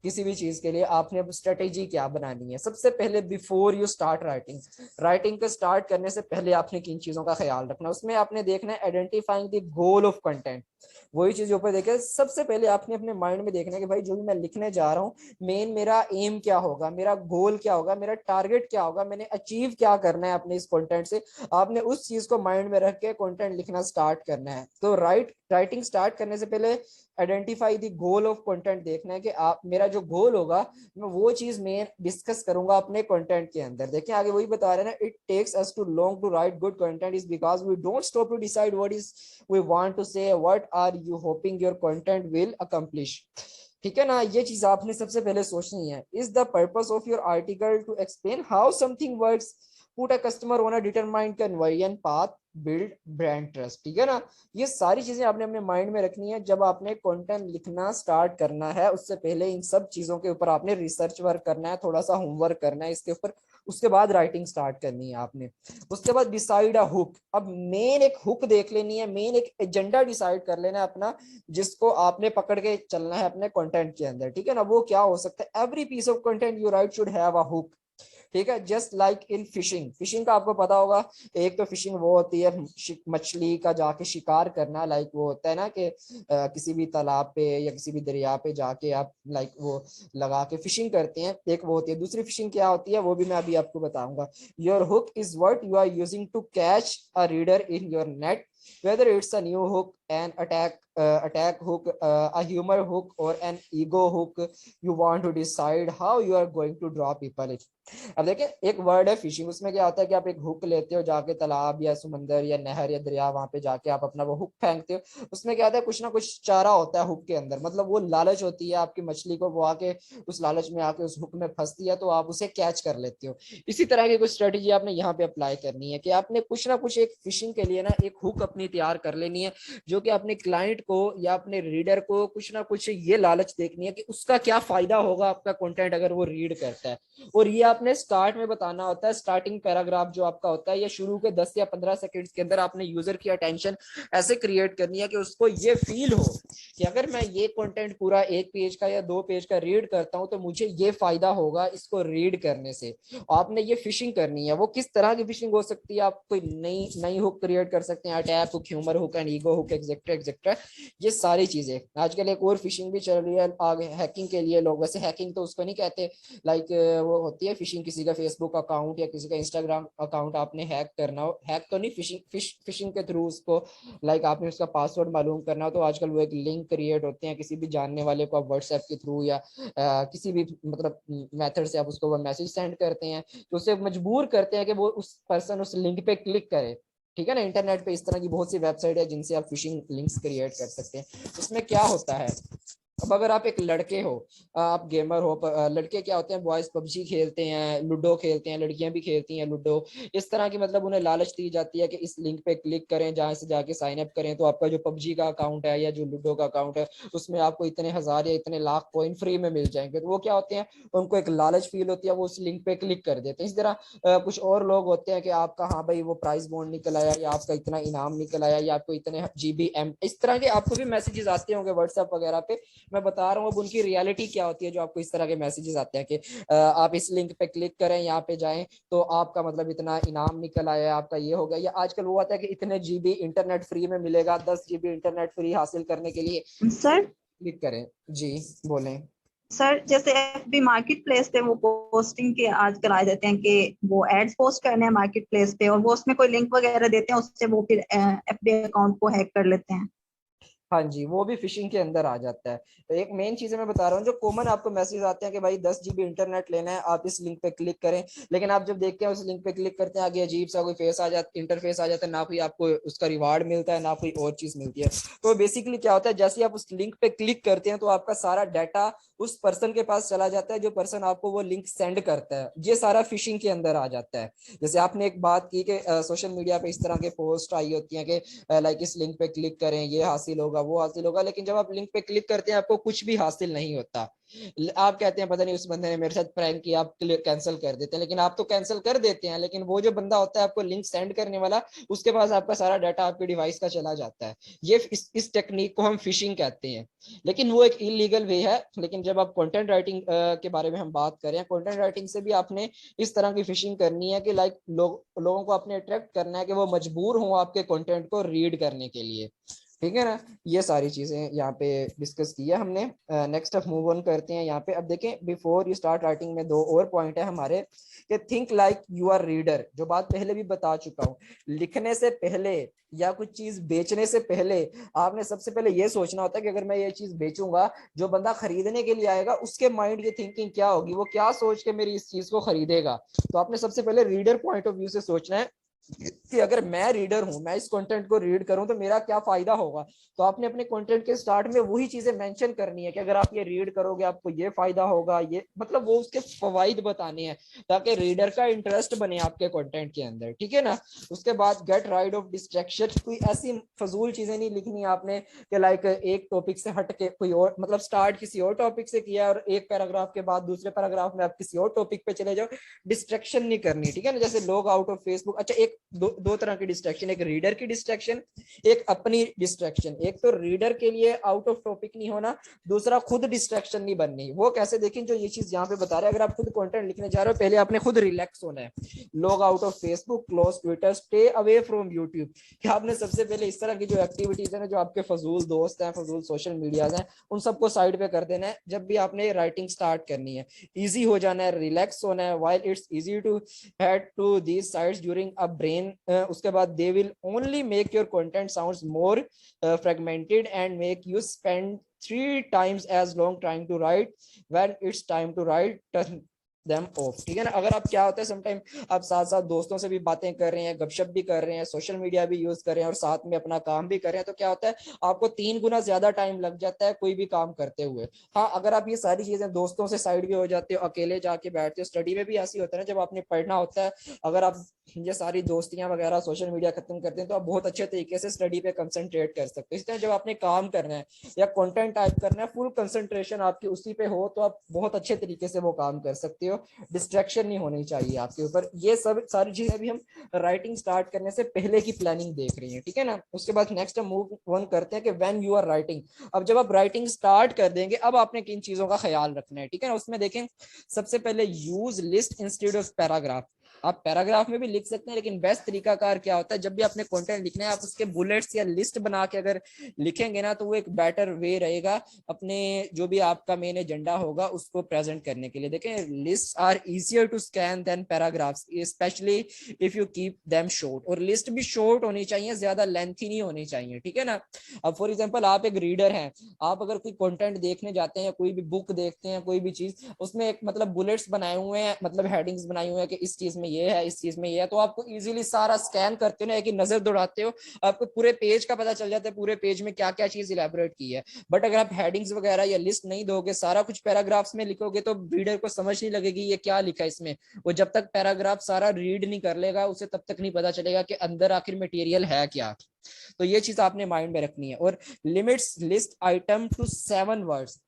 किसी भी चीज के लिए, आपने अब स्ट्रेटेजी क्या बनानी है। सबसे पहले बिफोर यू स्टार्ट राइटिंग को स्टार्ट करने से पहले आपने किन चीजों का ख्याल रखना, उसमें आपने देखना है identifying the goal of content. वही चीज ऊपर देखे, सबसे पहले आपने अपने माइंड में देखना है कि भाई जो भी मैं लिखने जा रहा हूँ मेन मेरा एम क्या होगा, मेरा गोल क्या होगा, मेरा टारगेट क्या होगा, मैंने अचीव क्या करना है अपने इस कंटेंट से। आपने उस चीज को माइंड में रख के कंटेंट लिखना स्टार्ट करना है। तो राइटिंग स्टार्ट करने से पहले identify the goal of content देखना है कि आप मेरा जो गोल होगा मैं वो चीज मैं डिस्कस करूंगा अपने कंटेंट के अंदर। देखिए आगे वही बता रहे हैं ना, it takes us too long to write good content is because we don't stop to decide what is we want to say, what are you hoping your content will accomplish. ठीक है ना, ये चीज आपने सबसे पहले सोचनी है। Is the purpose of your article to explain how something works, put a customer on a determined conversion path, build brand trust. ठीक है ना, ये सारी चीजें आपने अपने माइंड में रखनी है जब आपने कंटेंट लिखना स्टार्ट करना है। उससे पहले इन सब चीजों के ऊपर आपने रिसर्च वर्क करना है, थोड़ा सा होमवर्क करना है इसके ऊपर। उसके बाद राइटिंग स्टार्ट करनी है आपने। उसके बाद डिसाइड अ हुक, अब मेन एक हुक देख लेनी है, मेन एक एजेंडा डिसाइड कर लेना है अपना, जिसको आपने पकड़ के चलना है अपने कंटेंट के अंदर। ठीक है ना, वो क्या हो सकता है, every piece of content you write should have a hook. ठीक है, जस्ट लाइक इन फिशिंग का आपको पता होगा, एक तो फिशिंग वो होती है मछली का जाके शिकार करना, लाइक वो होता है ना कि किसी भी तालाब पे या किसी भी दरिया पे जाके आप लाइक वो लगा के फिशिंग करते हैं, एक वो होती है। दूसरी फिशिंग क्या होती है वो भी मैं अभी आपको बताऊंगा। Your hook is what you are using to catch a reader in your net, whether it's a new hook, an attack hook, a humor hook or an ego hook. You want to decide how you are going to draw people in. अब देखें, एक word है fishing, उसमें क्या होता है कि आप एक हुक लेते हो, जाके तालाब या समंदर या नहर या दरिया वहां पे जाके आप अपना वो हुक फेंकते हो। उसमें क्या होता है, कुछ ना कुछ चारा होता है हुक के अंदर, मतलब वो लालच होती है आपकी मछली को, वो आके उस लालच में आके उस हुक में फंसती है तो आप उसे कैच कर लेते हो। इसी तरह की कुछ स्ट्रेटेजी आपने यहाँ पे अप्लाई करनी है कि आपने कुछ ना कुछ एक फिशिंग के लिए ना एक हुक अपनी तैयार कर लेनी है, जो कि अपने क्लाइंट को या अपने रीडर को कुछ ना कुछ ये लालच देखनी है कि उसका क्या फायदा होगा आपका कंटेंट अगर वो रीड करता है। और ये आपने स्टार्ट में बताना होता है, स्टार्टिंग पैराग्राफ जो आपका होता है या शुरू के 10 या 15 सेकंड्स के अंदर आपने यूजर की अटेंशन ऐसे क्रिएट करनी है कि उसको ये फील हो कि अगर मैं ये कंटेंट पूरा एक पेज का या 2 पेज का रीड करता हूं तो मुझे ये फायदा होगा इसको रीड करने से। आपने ये फिशिंग करनी है। वो किस तरह की फिशिंग हो सकती है, आप कोई नई हुक क्रिएट कर सकते हैं, attack hook, humour hook and ego hook, etcetera etcetera, ये सारी चीजें। आजकल एक और फिशिंग भी चल रही है आगे हैकिंग के लिए, लोग वैसे हैकिंग तो उसको नहीं कहते, लाइक वो होती है फिशिंग, किसी का फेसबुक अकाउंट या किसी का इंस्टाग्राम अकाउंट आपने हैक करना हो, हैक तो नहीं, फिशिंग के थ्रू उसको लाइक आपने उसका पासवर्ड मालूम करना हो, तो आजकल वो एक लिंक क्रिएट होते हैं किसी भी जानने वाले को, आप व्हाट्सएप के थ्रू या किसी भी मतलब मेथड से आप उसको वो मैसेज सेंड करते हैं, तो उसे मजबूर करते हैं कि वो उस पर्सन उस लिंक पे क्लिक करे। ठीक है ना, इंटरनेट पे इस तरह की बहुत सी वेबसाइट है जिनसे आप फिशिंग लिंक्स क्रिएट कर सकते हैं। उसमें क्या होता है, अब अगर आप एक लड़के हो, आप गेमर हो, लड़के क्या होते हैं, बॉयज पबजी खेलते हैं, लूडो खेलते हैं, लड़कियां भी खेलती हैं लूडो, इस तरह की मतलब उन्हें लालच दी जाती है कि इस लिंक पे क्लिक करें, जहां से जाके साइन अप करें तो आपका जो पबजी का अकाउंट है या जो लूडो का अकाउंट है उसमें आपको इतने हजार या इतने लाख कॉइन फ्री में मिल जाएंगे। तो वो क्या होते हैं, उनको एक लालच फील होती है, वो उस लिंक पे क्लिक कर देते हैं। इस तरह कुछ और लोग होते हैं कि आपका हाँ भाई वो प्राइस बॉन्ड निकल आया या आपका इतना इनाम निकल आया या आपको इतने GBM, इस तरह के आपको भी मैसेजेस आते होंगे व्हाट्सएप वगैरह पे। मैं बता रहा हूँ अब उनकी रियलिटी क्या होती है जो आपको इस तरह के मैसेजेस आते हैं कि आप इस लिंक पे क्लिक करें, यहाँ पे जाएं तो आपका मतलब इतना इनाम निकल आया, आपका ये हो गया। या आजकल वो आता है कि इतने GB इंटरनेट फ्री में मिलेगा, 10 GB इंटरनेट फ्री हासिल करने के लिए सर क्लिक करें। जी बोलें। सर, जैसे FB मार्केट प्लेस पे वो पोस्टिंग के आजकल आ जाते हैं कि वो एड्स पोस्ट करने हैं मार्केट प्लेस पे, और वो उसमें कोई लिंक वगैरह देते हैं, उससे वो फिर FB अकाउंट को हैक कर लेते हैं। हाँ जी, वो भी फिशिंग के अंदर आ जाता है। तो एक मेन चीज मैं बता रहा हूँ, जो कॉमन आपको मैसेज आते हैं कि भाई 10 GB इंटरनेट लेना है, आप इस लिंक पे क्लिक करें, लेकिन आप जब देखते हैं उस लिंक पे क्लिक करते हैं, आगे अजीब सा कोई फेस आ जाता, इंटरफेस आ जाता है, ना कोई आपको उसका रिवार्ड मिलता है, ना कोई और चीज मिलती है। तो बेसिकली क्या होता है, जैसे ही आप उस लिंक पे क्लिक करते हैं तो आपका सारा डाटा उस पर्सन के पास चला जाता है जो पर्सन आपको वो लिंक सेंड करता है। ये सारा फिशिंग के अंदर आ जाता है। जैसे आपने एक बात की कि सोशल मीडिया पे इस तरह के पोस्ट आई होती हैं कि लाइक इस लिंक पे क्लिक करें, ये हासिल होगा, वो हासिल होगा, लेकिन जब आप लिंक पे क्लिक करते हैं आपको कुछ भी हासिल नहीं होता। आप कहते हैं पता नहीं उस बंदे ने मेरे साथ प्रैंक किया, आप कैंसिल कर देते हैं, लेकिन आप तो कैंसिल कर देते हैं, लेकिन वो जो बंदा होता है आपको लिंक सेंड करने वाला, उसके पास आपका सारा डाटा आपके डिवाइस का चला जाता है। ये इस टेक्निक को हम फिशिंग कहते हैं, लेकिन वो एक इलीगल वे है। लेकिन जब आप कंटेंट राइटिंग के बारे में हम बात करें, कंटेंट राइटिंग से भी आपने इस तरह की फिशिंग करनी है कि लाइक लोगों को अपने अट्रैक्ट करना है कि वो मजबूर हों आपके कंटेंट को रीड करने के लिए। ठीक है ना, ये सारी चीजें यहाँ पे डिस्कस किया हमने। नेक्स्ट अब मूव ऑन करते हैं। यहाँ पे अब देखें, बिफोर यू स्टार्ट राइटिंग में 2 और पॉइंट है हमारे कि think like you are reader, जो बात पहले भी बता चुका हूँ। लिखने से पहले या कुछ चीज बेचने से पहले आपने सबसे पहले ये सोचना होता है कि अगर मैं ये चीज बेचूंगा, जो बंदा खरीदने के लिए आएगा उसके माइंड की थिंकिंग क्या होगी, वो क्या सोच के मेरी इस चीज को खरीदेगा। तो आपने सबसे पहले रीडर पॉइंट ऑफ व्यू से सोचना है कि अगर मैं रीडर हूं, मैं इस कंटेंट को रीड करूं तो मेरा क्या फायदा होगा। तो आपने अपने कंटेंट के स्टार्ट में वही चीजें मेंशन करनी है कि अगर आप ये रीड करोगे आपको ये फायदा होगा, ये मतलब वो उसके फवाइद बताने हैं ताकि रीडर का इंटरेस्ट बने आपके कंटेंट के अंदर। ठीक है ना। उसके बाद गेट राइड ऑफ डिस्ट्रैक्शन, कोई ऐसी फजूल चीजें नहीं लिखनी आपने कि लाइक एक टॉपिक से हट के कोई और, मतलब स्टार्ट किसी और टॉपिक से किया और एक पैराग्राफ के बाद दूसरे पैराग्राफ में आप किसी और टॉपिक पे चले जाओ। डिस्ट्रैक्शन नहीं करनी। ठीक है ना। जैसे लोग आउट ऑफ फेसबुक, अच्छा एक दो तरह की डिस्ट्रैक्शन, एक रीडर की डिस्ट्रैक्शन, एक अपनी डिस्ट्रैक्शन। एक तो रीडर के लिए आउट ऑफ टॉपिक नहीं होना, दूसरा खुद डिस्ट्रैक्शन नहीं बननी। वो कैसे, देखें जो ये चीज यहाँ पे बता रहे हैं, अगर आप खुद कंटेंट लिखने जा रहे हो पहले आपने खुद रिलैक्स होना है। Log out of Facebook, close Twitter, stay away from YouTube. कि आपने सबसे पहले इस तरह की जो एक्टिविटीज है ना, जो आपके फजूल दोस्त हैं, फजूल सोशल मीडिया हैं, उन सबको साइड पे कर देना है जब भी आपने राइटिंग स्टार्ट करनी है। इजी हो जाना है, रिलैक्स होना है। While it's easy to head to these sites during a brain, उसके बाद they will only make your content sounds more fragmented and make you spend 3 times as long trying to write when it's time to write, turn them off। ठीक है ना। अगर आप क्या होता है समटाइम आप साथ साथ दोस्तों से भी बातें कर रहे हैं, गपशप भी कर रहे हैं, सोशल मीडिया भी यूज कर रहे हैं और साथ में अपना काम भी कर रहे हैं, तो क्या होता है आपको 3 गुना ज्यादा टाइम लग जाता है कोई भी काम करते हुए। हाँ, अगर आप ये सारी चीजें दोस्तों से साइड भी हो जाते हो, अकेले जाके बैठते हो, स्टडी में भी ऐसी होता है ना, जब आपने पढ़ना होता है, अगर आप ये सारी दोस्तियां वगैरह सोशल मीडिया खत्म करते हैं तो आप बहुत अच्छे तरीके से स्टडी पे कंसंट्रेट कर सकते हो। इस तरह जब आपने काम करना है या कंटेंट टाइप करना है, फुल कंसंट्रेशन आपकी उसी पे हो तो आप बहुत अच्छे तरीके से वो काम कर सकते हो। डिस्ट्रैक्शन नहीं होनी चाहिए आपके ऊपर। ये सब सारी चीजें भी हम राइटिंग स्टार्ट करने से पहले की प्लानिंग देख रही है। ठीक है ना। उसके बाद नेक्स्ट हम मूव ऑन करते हैं कि व्हेन यू आर राइटिंग। अब जब आप राइटिंग स्टार्ट कर देंगे, अब आपने किन चीजों का ख्याल रखना है। ठीक है ना। उसमें देखें सबसे पहले use list instead of paragraph. आप पैराग्राफ में भी लिख सकते हैं, लेकिन बेस्ट तरीका कार क्या होता है, जब भी आपने कंटेंट लिखना है आप उसके बुलेट्स या लिस्ट बना के अगर लिखेंगे ना, तो वो एक बेटर वे रहेगा अपने जो भी आपका मेन एजेंडा होगा उसको प्रेजेंट करने के लिए। देखें list are easier to scan than paragraphs, specially if you keep them short. और लिस्ट भी शॉर्ट होनी चाहिए, ज्यादा लेंथी नहीं होनी चाहिए। ठीक है ना। अब फॉर एग्जाम्पल आप एक रीडर हैं, आप अगर कोई कंटेंट देखने जाते हैं या कोई भी बुक देखते हैं, कोई भी चीज, उसमें एक मतलब बुलेट्स बनाए हुए हैं, मतलब हेडिंग्स बनाई हुई है कि इस चीज में ये है, इस चीज में ये है, तो आपको इजीली सारा स्कैन करते हो ना, एक ही नजर दौड़ाते हो, आपको पूरे पेज का पता चल जाता है पूरे पेज में क्या क्या चीज इलेबोरेट की है। बट अगर आप हेडिंग्स वगैरह या लिस्ट नहीं दोगे, सारा कुछ पैराग्राफ्स में लिखोगे, तो रीडर को समझ नहीं लगेगी ये क्या लिखा है इसमें। वो जब तक पैराग्राफ सारा रीड नहीं कर लेगा उसे तब तक नहीं पता चलेगा कि अंदर आखिर मटेरियल है क्या। तो ये चीज आपने माइंड में रखनी है। और limits list item to 7 words.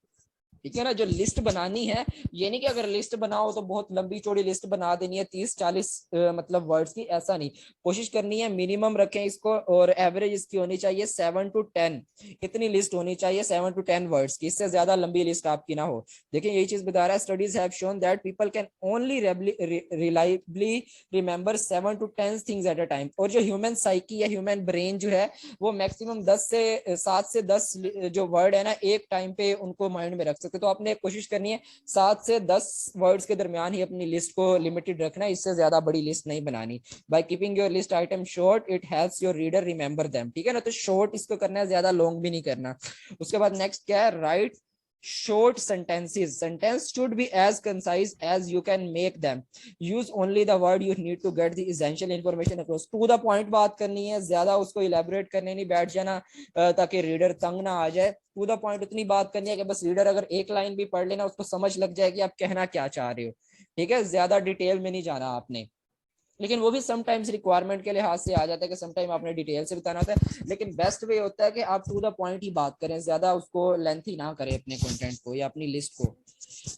ठीक है ना। जो लिस्ट बनानी है, ये नहीं कि अगर लिस्ट बनाओ तो बहुत लंबी चौड़ी लिस्ट बना देनी है 30-40 मतलब वर्ड्स की, ऐसा नहीं। कोशिश करनी है मिनिमम रखें इसको, और एवरेज इसकी होनी चाहिए 7 to 10। इतनी लिस्ट होनी चाहिए 7 to 10 वर्ड्स की, इससे ज्यादा लंबी लिस्ट आपकी ना हो। देखिए यही चीज बता रहा है, studies have shown that people can only reliably remember 7 to 10 things at a time. और जो ह्यूमन साइकी या ह्यूमन ब्रेन जो है, वो मैक्सिमम 7 से 10 जो वर्ड है ना, एक टाइम पे उनको माइंड में रख सकते। सकते। तो आपने कोशिश करनी है 7 से 10 वर्ड्स के दरमियान ही अपनी लिस्ट को लिमिटेड रखना है, इससे ज्यादा बड़ी लिस्ट नहीं बनानी। By keeping your list item short it helps your reader remember them, ठीक है ना। तो शॉर्ट इसको करना है, ज्यादा लॉन्ग भी नहीं करना। उसके बाद नेक्स्ट क्या है, right short sentences. Sentence should be as concise as you can make them. Use only the word you need to get the essential information across. To the point बात करनी है, ज्यादा उसको elaborate करने नहीं बैठ जाना ताकि रीडर तंग ना आ जाए। टू द पॉइंट उतनी बात करनी है कि बस रीडर अगर एक लाइन भी पढ़ लेना उसको समझ लग जाए कि आप कहना क्या चाह रहे हो, ठीक है। ज्यादा डिटेल में नहीं जाना आपने, लेकिन वो भी समटाइम्स रिक्वायरमेंट के लिहाज से आ जाता है कि समटाइम आपने डिटेल से बताना होता है, लेकिन बेस्ट वे होता है कि आप टू द पॉइंट ही बात करें, ज्यादा उसको लेंथी ना करें अपने कंटेंट को या अपनी लिस्ट को।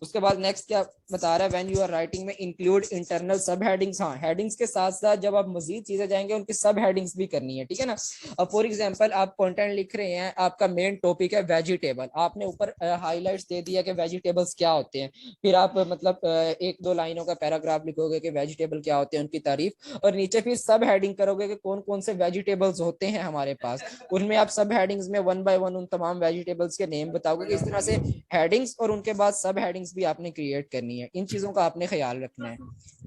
उसके बाद नेक्स्ट क्या बता रहा है, व्हेन यू आर राइटिंग में इंक्लूड इंटरनल सब हेडिंग्स। हाँ, हेडिंग्स के साथ साथ जब आप मजीद चीजें जाएंगे उनकी सब हेडिंग्स भी करनी है, ठीक है ना। अब फॉर एग्जांपल आप कंटेंट लिख रहे हैं, आपका मेन टॉपिक है वेजिटेबल, आपने ऊपर हाईलाइट्स दे दिया कि वेजिटेबल्स क्या होते हैं, फिर आप मतलब 1-2 लाइनों का पैराग्राफ लिखोगे कि वेजिटेबल क्या होते हैं, उनकी तारीफ, और नीचे फिर सब हेडिंग करोगे कि कौन कौन से वेजिटेबल्स होते हैं हमारे पास। उनमें आप सब हेडिंग्स में 1 बाय 1 उन तमाम वेजिटेबल्स के नेम बताओगे। इस तरह से हेडिंग्स और उनके बाद सब हेडिंग्स भी आपने क्रिएट करनी है। इन चीजों का आपने ख्याल रखना है,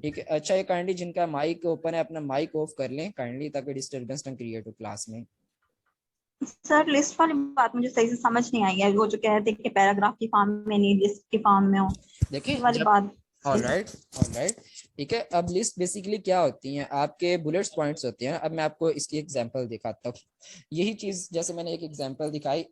ठीक है। अच्छा, ये काइंडली जिनका माइक ओपन है अपना माइक ऑफ कर लें काइंडली, ताकि डिस्टरबेंस ना क्रिएट हो क्लास में। सर लिस्ट वाली बात मुझे सही से समझ नहीं आई है, वो जो कह रहे थे कि पैराग्राफ की फॉर्म में नहीं लिस्ट की फॉर्म में हो, देखिए वाली बात। ऑलराइट, ठीक है। अब लिस्ट बेसिकली क्या होती है, आपके बुलेट्स पॉइंट्स होते हैं। अब मैं आपको इसकी एग्जांपल दिखाता हूँ। यही चीज जैसे मैंने एक एग्जांपल दिखाई,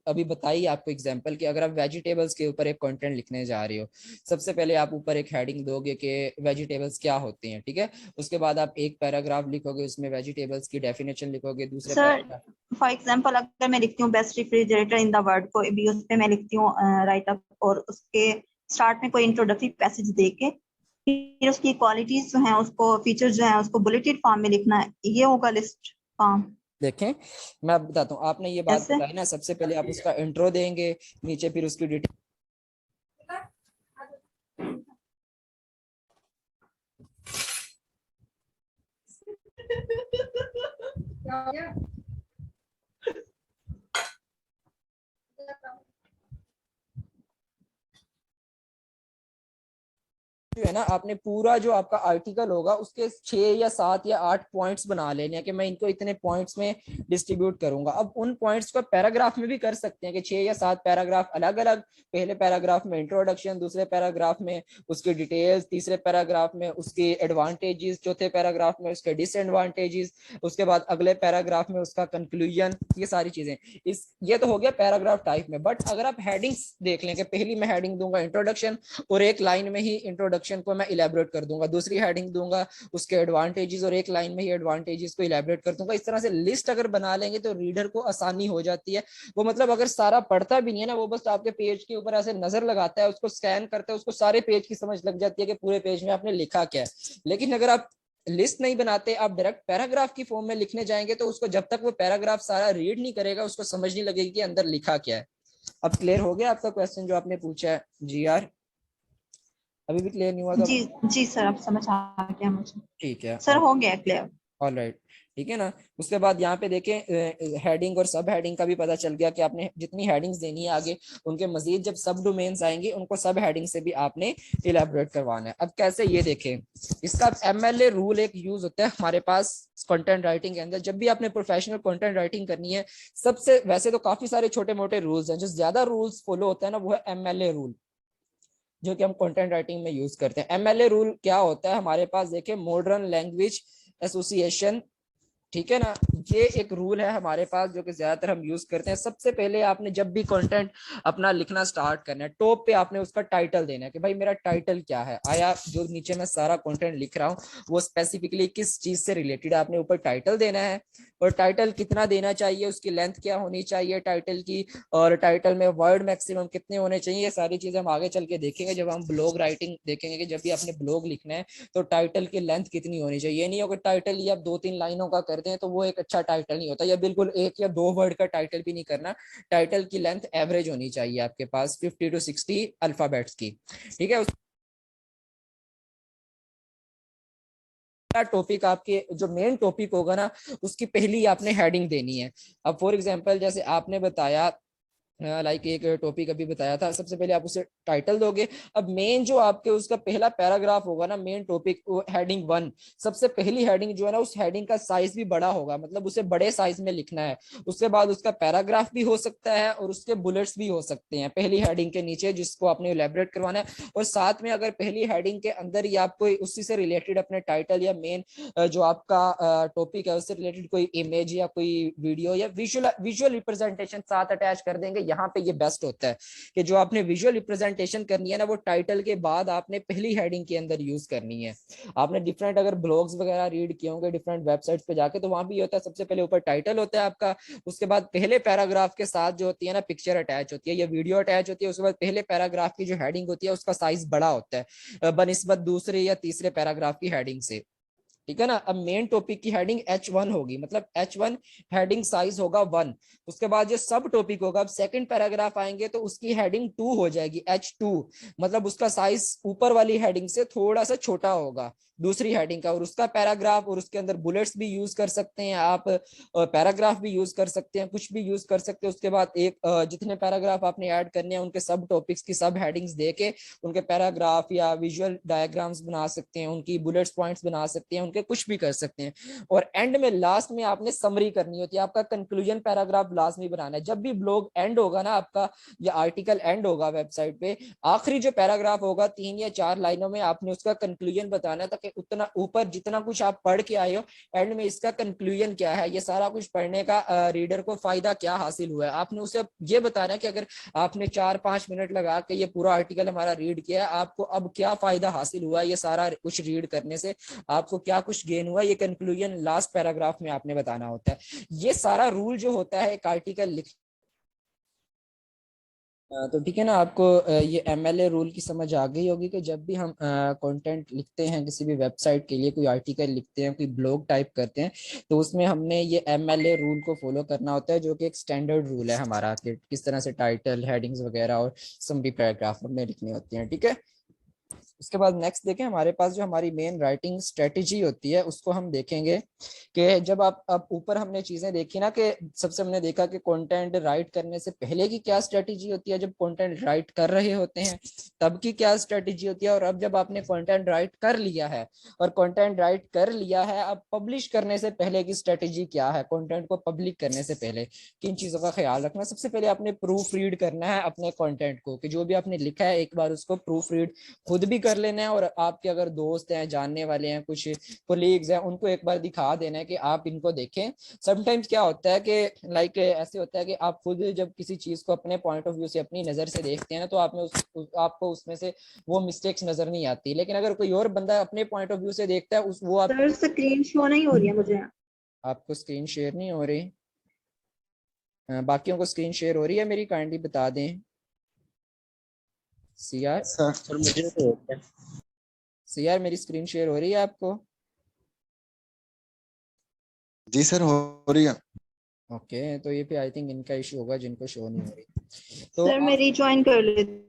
अभी बताई आपको एग्जांपल कि अगर आप वेजिटेबल्स के ऊपर एक कंटेंट लिखने जा रहे हो, सबसे पहले आप ऊपर एक हेडिंग दोगे कि वेजिटेबल्स क्या होते हैं, ठीक है। उसके बाद आप एक पैराग्राफ लिखोगे, उसमें वेजिटेबल्स की डेफिनेशन लिखोगे। दूसरे सर फॉर एग्जांपल अगर मैं लिखती हूँ best refrigerator in the world, को भी उस पे मैं लिखती हूँ राइट अप, और उसके स्टार्ट में कोई इंट्रोडक्टरी पैसेज देके फिर उसकी क्वालिटीज जो हैं, उसको फीचर्स जो हैं, उसको बुलेटेड फॉर्म में लिखना है, ये होगा लिस्ट फॉर्म। देखें मैं बताता हूँ, आपने ये बात ऐसे? बताई ना, सबसे पहले आप उसका इंट्रो देंगे, नीचे फिर उसकी डिटेल। जो है ना, आपने पूरा जो आपका आर्टिकल होगा उसके 6 या 7 या 8 पॉइंट्स बना लेने हैं कि मैं इनको इतने पॉइंट्स में डिस्ट्रीब्यूट करूंगा। अब उन पॉइंट्स को पैराग्राफ में भी कर सकते हैं कि 6 या 7 पैराग्राफ अलग अलग, पहले पैराग्राफ में इंट्रोडक्शन, दूसरे पैराग्राफ में उसकी डिटेल्स, तीसरे पैराग्राफ में उसके एडवांटेजेस, चौथे पैराग्राफ में उसके डिसएडवांटेजेस, उसके बाद अगले पैराग्राफ में उसका कंक्लूजन, ये सारी चीजें। ये तो हो गया पैराग्राफ टाइप में। बट अगर आप हेडिंग्स देख लें कि पहली मैं हेडिंग दूंगा इंट्रोडक्शन, और एक लाइन में ही इंट्रोडक्शन को मैं इलेबोरेट कर दूंगा, दूसरी हेडिंग दूंगा उसके एडवांटेजेस और एक लाइन में ही एडवांटेजेस को इलेबोरेट कर दूंगा। इस तरह से लिस्ट अगर बना लेंगे तो रीडर को आसानी हो जाती है। वो मतलब अगर सारा पढ़ता भी नहीं है ना, वो बस आपके पेज के ऊपर ऐसे नजर लगाता है, उसको स्कैन करता है, उसको सारे पेज की समझ लग जाती है कि पूरे पेज में आपने लिखा क्या है। लेकिन अगर आप लिस्ट नहीं बनाते, आप डायरेक्ट पैराग्राफ की फॉर्म में लिखने जाएंगे तो उसको जब तक वो पैराग्राफ सारा रीड नहीं करेगा उसको समझ नहीं लगेगी कि अंदर लिखा क्या है। अब क्लियर हो गया आपका क्वेश्चन जो आपने पूछा है? जी यार, अभी भी क्लियर नहीं हुआ तो? जी सर, अब समझ आ गया मुझे। ठीक है सर हो गया क्लियर। ऑलराइट, ठीक है ना। उसके बाद यहाँ पे देखें हेडिंग और सब हेडिंग का भी पता चल गया कि आपने जितनी हेडिंग्स देनी है आगे, उनके मजीद जब सब डोमेन्स आएंगे उनको सब हेडिंग से भी आपने इलेबोरेट करवाना है। अब कैसे, ये देखें, इसका MLA रूल एक यूज होता है हमारे पास कंटेंट राइटिंग के अंदर। जब भी आपने प्रोफेशनल कंटेंट राइटिंग करनी है, सबसे वैसे तो काफी सारे छोटे मोटे रूल्स हैं, जो ज्यादा रूल्स फॉलो होता है ना वो है MLA रूल, जो कि हम कंटेंट राइटिंग में यूज करते हैं। MLA रूल क्या होता है हमारे पास, देखें, मॉडर्न लैंग्वेज एसोसिएशन, ठीक है ना। ये एक रूल है हमारे पास जो कि ज्यादातर हम यूज करते हैं। सबसे पहले आपने जब भी कंटेंट अपना लिखना स्टार्ट करना है, टॉप पे आपने उसका टाइटल देना है कि भाई मेरा टाइटल क्या है, आया जो नीचे मैं सारा कंटेंट लिख रहा हूँ वो स्पेसिफिकली किस चीज से रिलेटेड, आपने ऊपर टाइटल देना है। और टाइटल कितना देना चाहिए, उसकी लेंथ क्या होनी चाहिए टाइटल की, और टाइटल में वर्ड मैक्सिमम कितने होने चाहिए, ये सारी चीजें हम आगे चल के देखेंगे जब हम ब्लॉग राइटिंग देखेंगे कि जब भी आपने ब्लॉग लिखना है तो टाइटल की लेंथ कितनी होनी चाहिए। ये नहीं होगा टाइटल ही आप 2-3 लाइनों का करते हैं तो वो एक अच्छा टाइटल नहीं होता, या बिल्कुल 1 या 2 वर्ड का टाइटल भी नहीं करना। टाइटल की लेंथ एवरेज होनी चाहिए आपके पास 50 to 60 अल्फाबेट्स की, ठीक है। टॉपिक आपके जो मेन टॉपिक होगा ना, उसकी पहली आपने हेडिंग देनी है। अब फॉर एग्जांपल जैसे आपने बताया लाइक एक टॉपिक अभी बताया था, सबसे पहले आप उसे टाइटल दोगे। अब मेन जो आपके उसका पहला पैराग्राफ होगा ना, मेन टॉपिक हेडिंग 1, सबसे पहली हेडिंग जो है ना, उस हेडिंग का साइज भी बड़ा होगा, मतलब उसे बड़े साइज में लिखना है। उसके बाद उसका पैराग्राफ भी हो सकता है और उसके बुलेट्स भी हो सकते हैं पहली हेडिंग के नीचे, जिसको आपने इलेबोरेट करवाना है। और साथ में अगर पहली हेडिंग के अंदर ही आपको उसी से रिलेटेड अपने टाइटल या मेन जो आपका टॉपिक है उससे रिलेटेड कोई इमेज या कोई वीडियो या विजुअल रिप्रेजेंटेशन साथ अटैच कर देंगे। यहाँ पे ये बेस्ट होता है कि जो आपने विजुअल रिप्रेजेंटेशन करनी है ना, वो टाइटल के बाद आपने पहली हेडिंग के अंदर यूज करनी है। आपने डिफरेंट अगर ब्लॉग्स वगैरह रीड किए होंगे डिफरेंट वेबसाइट्स पे जाके, तो वहां भी होता है सबसे पहले ऊपर टाइटल होता है आपका, उसके बाद पहले पैराग्राफ के साथ जो होती है ना पिक्चर अटैच होती है या वीडियो अटैच होती है, उसके बाद पहले पैराग्राफ की जो हेडिंग होती है उसका साइज बड़ा होता है बनिस्बत दूसरे या तीसरे पैराग्राफ की हेडिंग से। ठीक है ना। अब मेन टॉपिक की हेडिंग H1 होगी, मतलब H1 हेडिंग साइज होगा 1। उसके बाद जो सब टॉपिक होगा, अब सेकंड पैराग्राफ आएंगे तो उसकी हेडिंग 2 हो जाएगी, H2, मतलब उसका साइज ऊपर वाली हेडिंग से थोड़ा सा छोटा होगा दूसरी हेडिंग का। और उसका पैराग्राफ और उसके अंदर बुलेट्स भी यूज कर सकते हैं आप, पैराग्राफ भी यूज कर सकते हैं, कुछ भी यूज कर सकते हैं। उसके बाद एक जितने पैराग्राफ आपने ऐड करने हैं उनके सब टॉपिक्स की सब हेडिंग्स देके उनके पैराग्राफ या विजुअल डायग्राम्स बना सकते हैं, उनकी बुलेट्स पॉइंट्स बना सकते हैं, उनके कुछ भी कर सकते हैं। और एंड में लास्ट में आपने समरी करनी होती है, आपका कंक्लूजन पैराग्राफ लास्ट में बनाना है। जब भी ब्लॉग एंड होगा ना आपका या आर्टिकल एंड होगा वेबसाइट पे, आखिरी जो पैराग्राफ होगा 3 या 4 लाइनों में आपने उसका कंक्लूजन बताना है, ताकि उतना ऊपर जितना कुछ आप पढ़ के आए हो एंड में इसका कंक्लूजन क्या है, ये सारा कुछ पढ़ने का रीडर को फायदा क्या हासिल हुआ है, आपने उसे ये बताना है कि अगर आपने 4-5 मिनट लगा के ये पूरा आर्टिकल हमारा रीड किया है, आपको अब क्या फायदा हासिल हुआ है ये सारा कुछ रीड करने से, आपको क्या कुछ गेन हुआ, ये कंक्लूजन लास्ट पैराग्राफ में आपने बताना होता है। ये सारा रूल जो होता है एक आर्टिकल लिख तो ठीक है ना। आपको ये MLA रूल की समझ आ गई होगी कि जब भी हम कंटेंट लिखते हैं किसी भी वेबसाइट के लिए, कोई आर्टिकल लिखते हैं, कोई ब्लॉग टाइप करते हैं, तो उसमें हमने ये MLA रूल को फॉलो करना होता है, जो कि एक स्टैंडर्ड रूल है हमारा कि किस तरह से टाइटल, हेडिंग्स वगैरह और समरी पैराग्राफ में लिखनी होती हैं। ठीक है। उसके बाद नेक्स्ट देखें, हमारे पास जो हमारी मेन राइटिंग स्ट्रेटेजी होती है उसको हम देखेंगे कि जब आप अब ऊपर हमने चीजें देखी ना कि सबसे हमने देखा कि कंटेंट राइट करने से पहले की क्या स्ट्रेटेजी होती है, जब कंटेंट राइट कर रहे होते हैं तब की क्या स्ट्रेटेजी होती है, और अब जब आपने कंटेंट राइट कर लिया है और कंटेंट राइट कर लिया है अब पब्लिश करने से पहले की स्ट्रेटेजी क्या है, कंटेंट को पब्लिक करने से पहले किन चीजों का ख्याल रखना। सबसे पहले आपने प्रूफ रीड करना है अपने कंटेंट को, कि जो भी आपने लिखा है एक बार उसको प्रूफ रीड खुद भी कर लेना है, और आपके अगर दोस्त हैं, जानने वाले हैं, कुछ कोलीग्स हैं, उनको एक बार दिखा देना है कि आप इनको देखें। समटाइम्स क्या होता है कि लाइक ऐसे होता है कि आप खुद जब किसी चीज को अपने पॉइंट ऑफ व्यू से अपनी नजर से देखते हैं ना, तो आप में आपको उसमें से वो मिस्टेक्स नजर नहीं आती, लेकिन अगर कोई और बंदा अपने पॉइंट ऑफ व्यू से देखता है उस वो आप सर स्क्रीन शो नहीं हो रही है मुझे। आपको स्क्रीन शेयर नहीं हो रही, बाकियों को स्क्रीन शेयर हो रही है मेरी, काइंडली बता दें। सीआर सर मुझे तो सीआर मेरी स्क्रीन शेयर हो रही है आपको? जी सर हो रही है। ओके, तो ये पे आई थिंक इनका इशू होगा जिनको शो नहीं हो रही। तो सर मैं रिज्वाइन कर लेती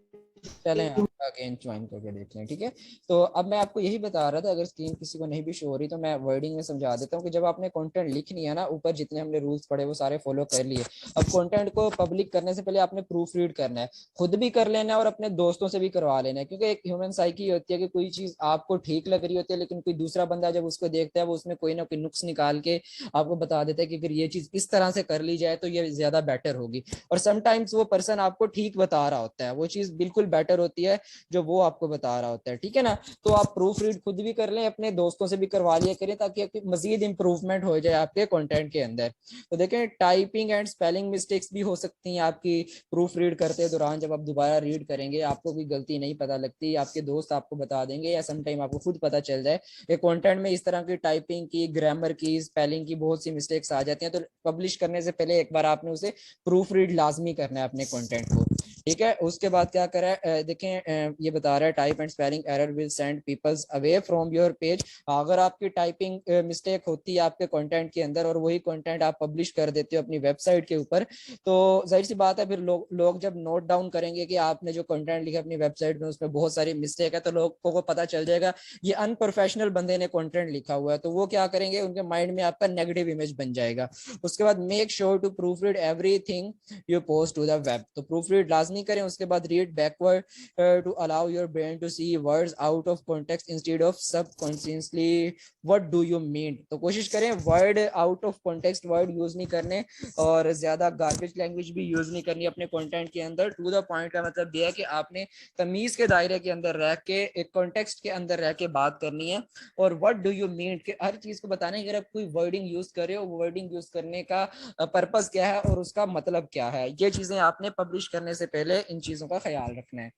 चलें हूँ। आप अगेन ज्वाइन करके देख लें। ठीक है। तो अब मैं आपको यही बता रहा था, अगर स्क्रीन किसी को नहीं भी शो हो रही तो मैं वर्डिंग में समझा देता हूँ कि जब आपने कंटेंट लिखनी है ना, ऊपर जितने हमने रूल्स पढ़े वो सारे फॉलो कर लिए। अब कंटेंट को पब्लिक करने से पहले आपने प्रूफ रीड करना है, खुद भी कर लेना है और अपने दोस्तों से भी करवा लेना है, क्योंकि एक ह्यूमन साइकी होती है कि कोई चीज आपको ठीक लग रही होती है लेकिन कोई दूसरा बंदा जब उसको देखता है वो उसमें कोई ना कोई नुक्स निकाल के आपको बता देता है कि अगर ये चीज इस तरह से कर ली जाए तो ये ज्यादा बेटर होगी। और समटाइम्स वो पर्सन आपको ठीक बता रहा होता है, वो चीज बिल्कुल बेटर होती है जो वो आपको बता रहा होता है। ठीक है ना। तो आप प्रूफ रीड खुद भी कर लें, अपने दोस्तों से भी करवा लिया करें, ताकि मजीद इंप्रूवमेंट हो जाए आपके कंटेंट के अंदर। तो देखें टाइपिंग एंड स्पेलिंग मिस्टेक्स भी हो सकती हैं आपकी प्रूफ रीड करते दौरान। जब आप दोबारा रीड करेंगे आपको कोई गलती नहीं पता लगती, आपके दोस्त आपको बता देंगे या समटाइम आपको खुद पता चल जाए कि कंटेंट में इस तरह की टाइपिंग की, ग्रामर की, स्पेलिंग की बहुत सी मिस्टेक्स आ जाती हैं। तो पब्लिश करने से पहले एक बार आपने उसे प्रूफ रीड लाजमी करना है अपने कंटेंट को। ठीक है। उसके बाद क्या करा है, देखें ये बता रहा है type and spelling error will send peoples away from your page. अगर आपकी टाइपिंग मिस्टेक होती है आपके कंटेंट के अंदर और वही कंटेंट आप पब्लिश कर देते हो अपनी वेबसाइट के ऊपर, तो जाहिर सी बात है फिर लोग जब नोट डाउन करेंगे कि आपने जो कंटेंट लिखा अपनी वेबसाइट में उसमें बहुत सारी मिस्टेक है, तो लोगों को पता चल जाएगा ये अनप्रोफेशनल बंदे ने कंटेंट लिखा हुआ है, तो वो क्या करेंगे, उनके माइंड में आपका नेगेटिव इमेज बन जाएगा। उसके बाद make sure to proof read everything you post to the web, तो प्रूफ रीड लाजमी करें। उसके बाद read backward to allow your brain to see words out of context instead of subconsciously what do you mean, तो कोशिश करें word out of context word use नहीं करने और ज्यादा गार्बेज लैंग्वेज भी यूज नहीं करनी अपने कंटेंट के अंदर। टू द पॉइंट का मतलब यह है कि आपने तमीज के दायरे के अंदर रह के एक कॉन्टेक्स्ट के अंदर रह के बात करनी है। और व्हाट डू यू मीन के हर चीज को बताना है, अगर आप कोई वर्डिंग यूज कर रहे हो वर्डिंग यूज करने का पर्पस क्या है और उसका मतलब क्या है, ये चीजें आपने पब्लिश करने से पहले इन चीजों का ख्याल रखना है।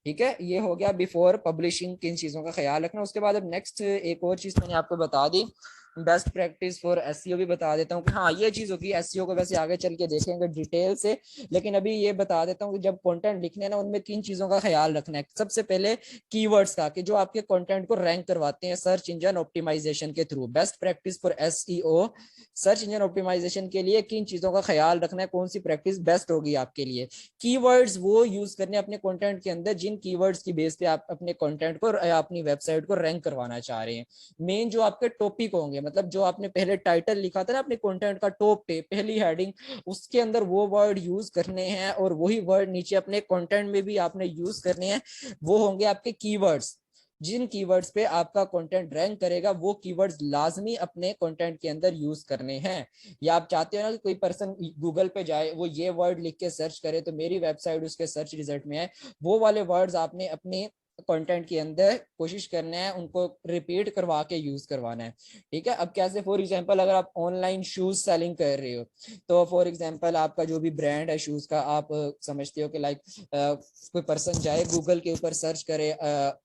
ठीक है, ये हो गया बिफोर पब्लिशिंग किन चीजों का ख्याल रखना। उसके बाद अब नेक्स्ट एक और चीज मैंने आपको बता दी, बेस्ट प्रैक्टिस फॉर एसईओ भी बता देता हूँ कि हाँ ये चीज होगी। एसईओ को वैसे आगे चल के देखेंगे डिटेल से, लेकिन अभी ये बता देता हूँ कि जब कंटेंट लिखने हैं ना उनमें किन चीजों का ख्याल रखना है। सबसे पहले कीवर्ड्स का, कि जो आपके कंटेंट को रैंक करवाते हैं सर्च इंजन ऑप्टिमाइजेशन के थ्रू। Best practice for SEO, search engine optimization के लिए किन चीजों का ख्याल रखना है, कौन सी प्रैक्टिस बेस्ट होगी आपके लिए। कीवर्ड्स वो यूज करने अपने कंटेंट के अंदर जिन कीवर्ड्स की बेस पे आप अपने कंटेंट को या अपनी वेबसाइट को रैंक करवाना चाह रहे हैं। मेन जो आपके टॉपिक होंगे, मतलब जो आपने पहले टाइटल लिखा था ना अपने कंटेंट का, टॉप पे पहली हेडिंग, उसके अंदर वो वर्ड यूज करने हैं और वही वर्ड नीचे अपने कंटेंट में भी आपने यूज करने हैं। वो होंगे आपके कीवर्ड्स। जिन कीवर्ड्स पे आपका कंटेंट रैंक करेगा वो कीवर्ड्स लाजमी अपने कंटेंट के अंदर यूज करने हैं। या आप चाहते हो ना कि कोई पर्सन गूगल पे जाए वो ये वर्ड लिख के सर्च करे तो मेरी वेबसाइट उसके सर्च रिजल्ट में आए, वो वाले वर्ड्स आपने अपने कंटेंट के अंदर कोशिश करना है उनको रिपीट करवा के यूज करवाना है। ठीक है, अब कैसे, फॉर एग्जांपल अगर आप ऑनलाइन शूज सेलिंग कर रहे हो तो फॉर एग्जांपल आपका जो भी ब्रांड है शूज का, आप समझते हो कि लाइक कोई पर्सन जाए गूगल के ऊपर सर्च करे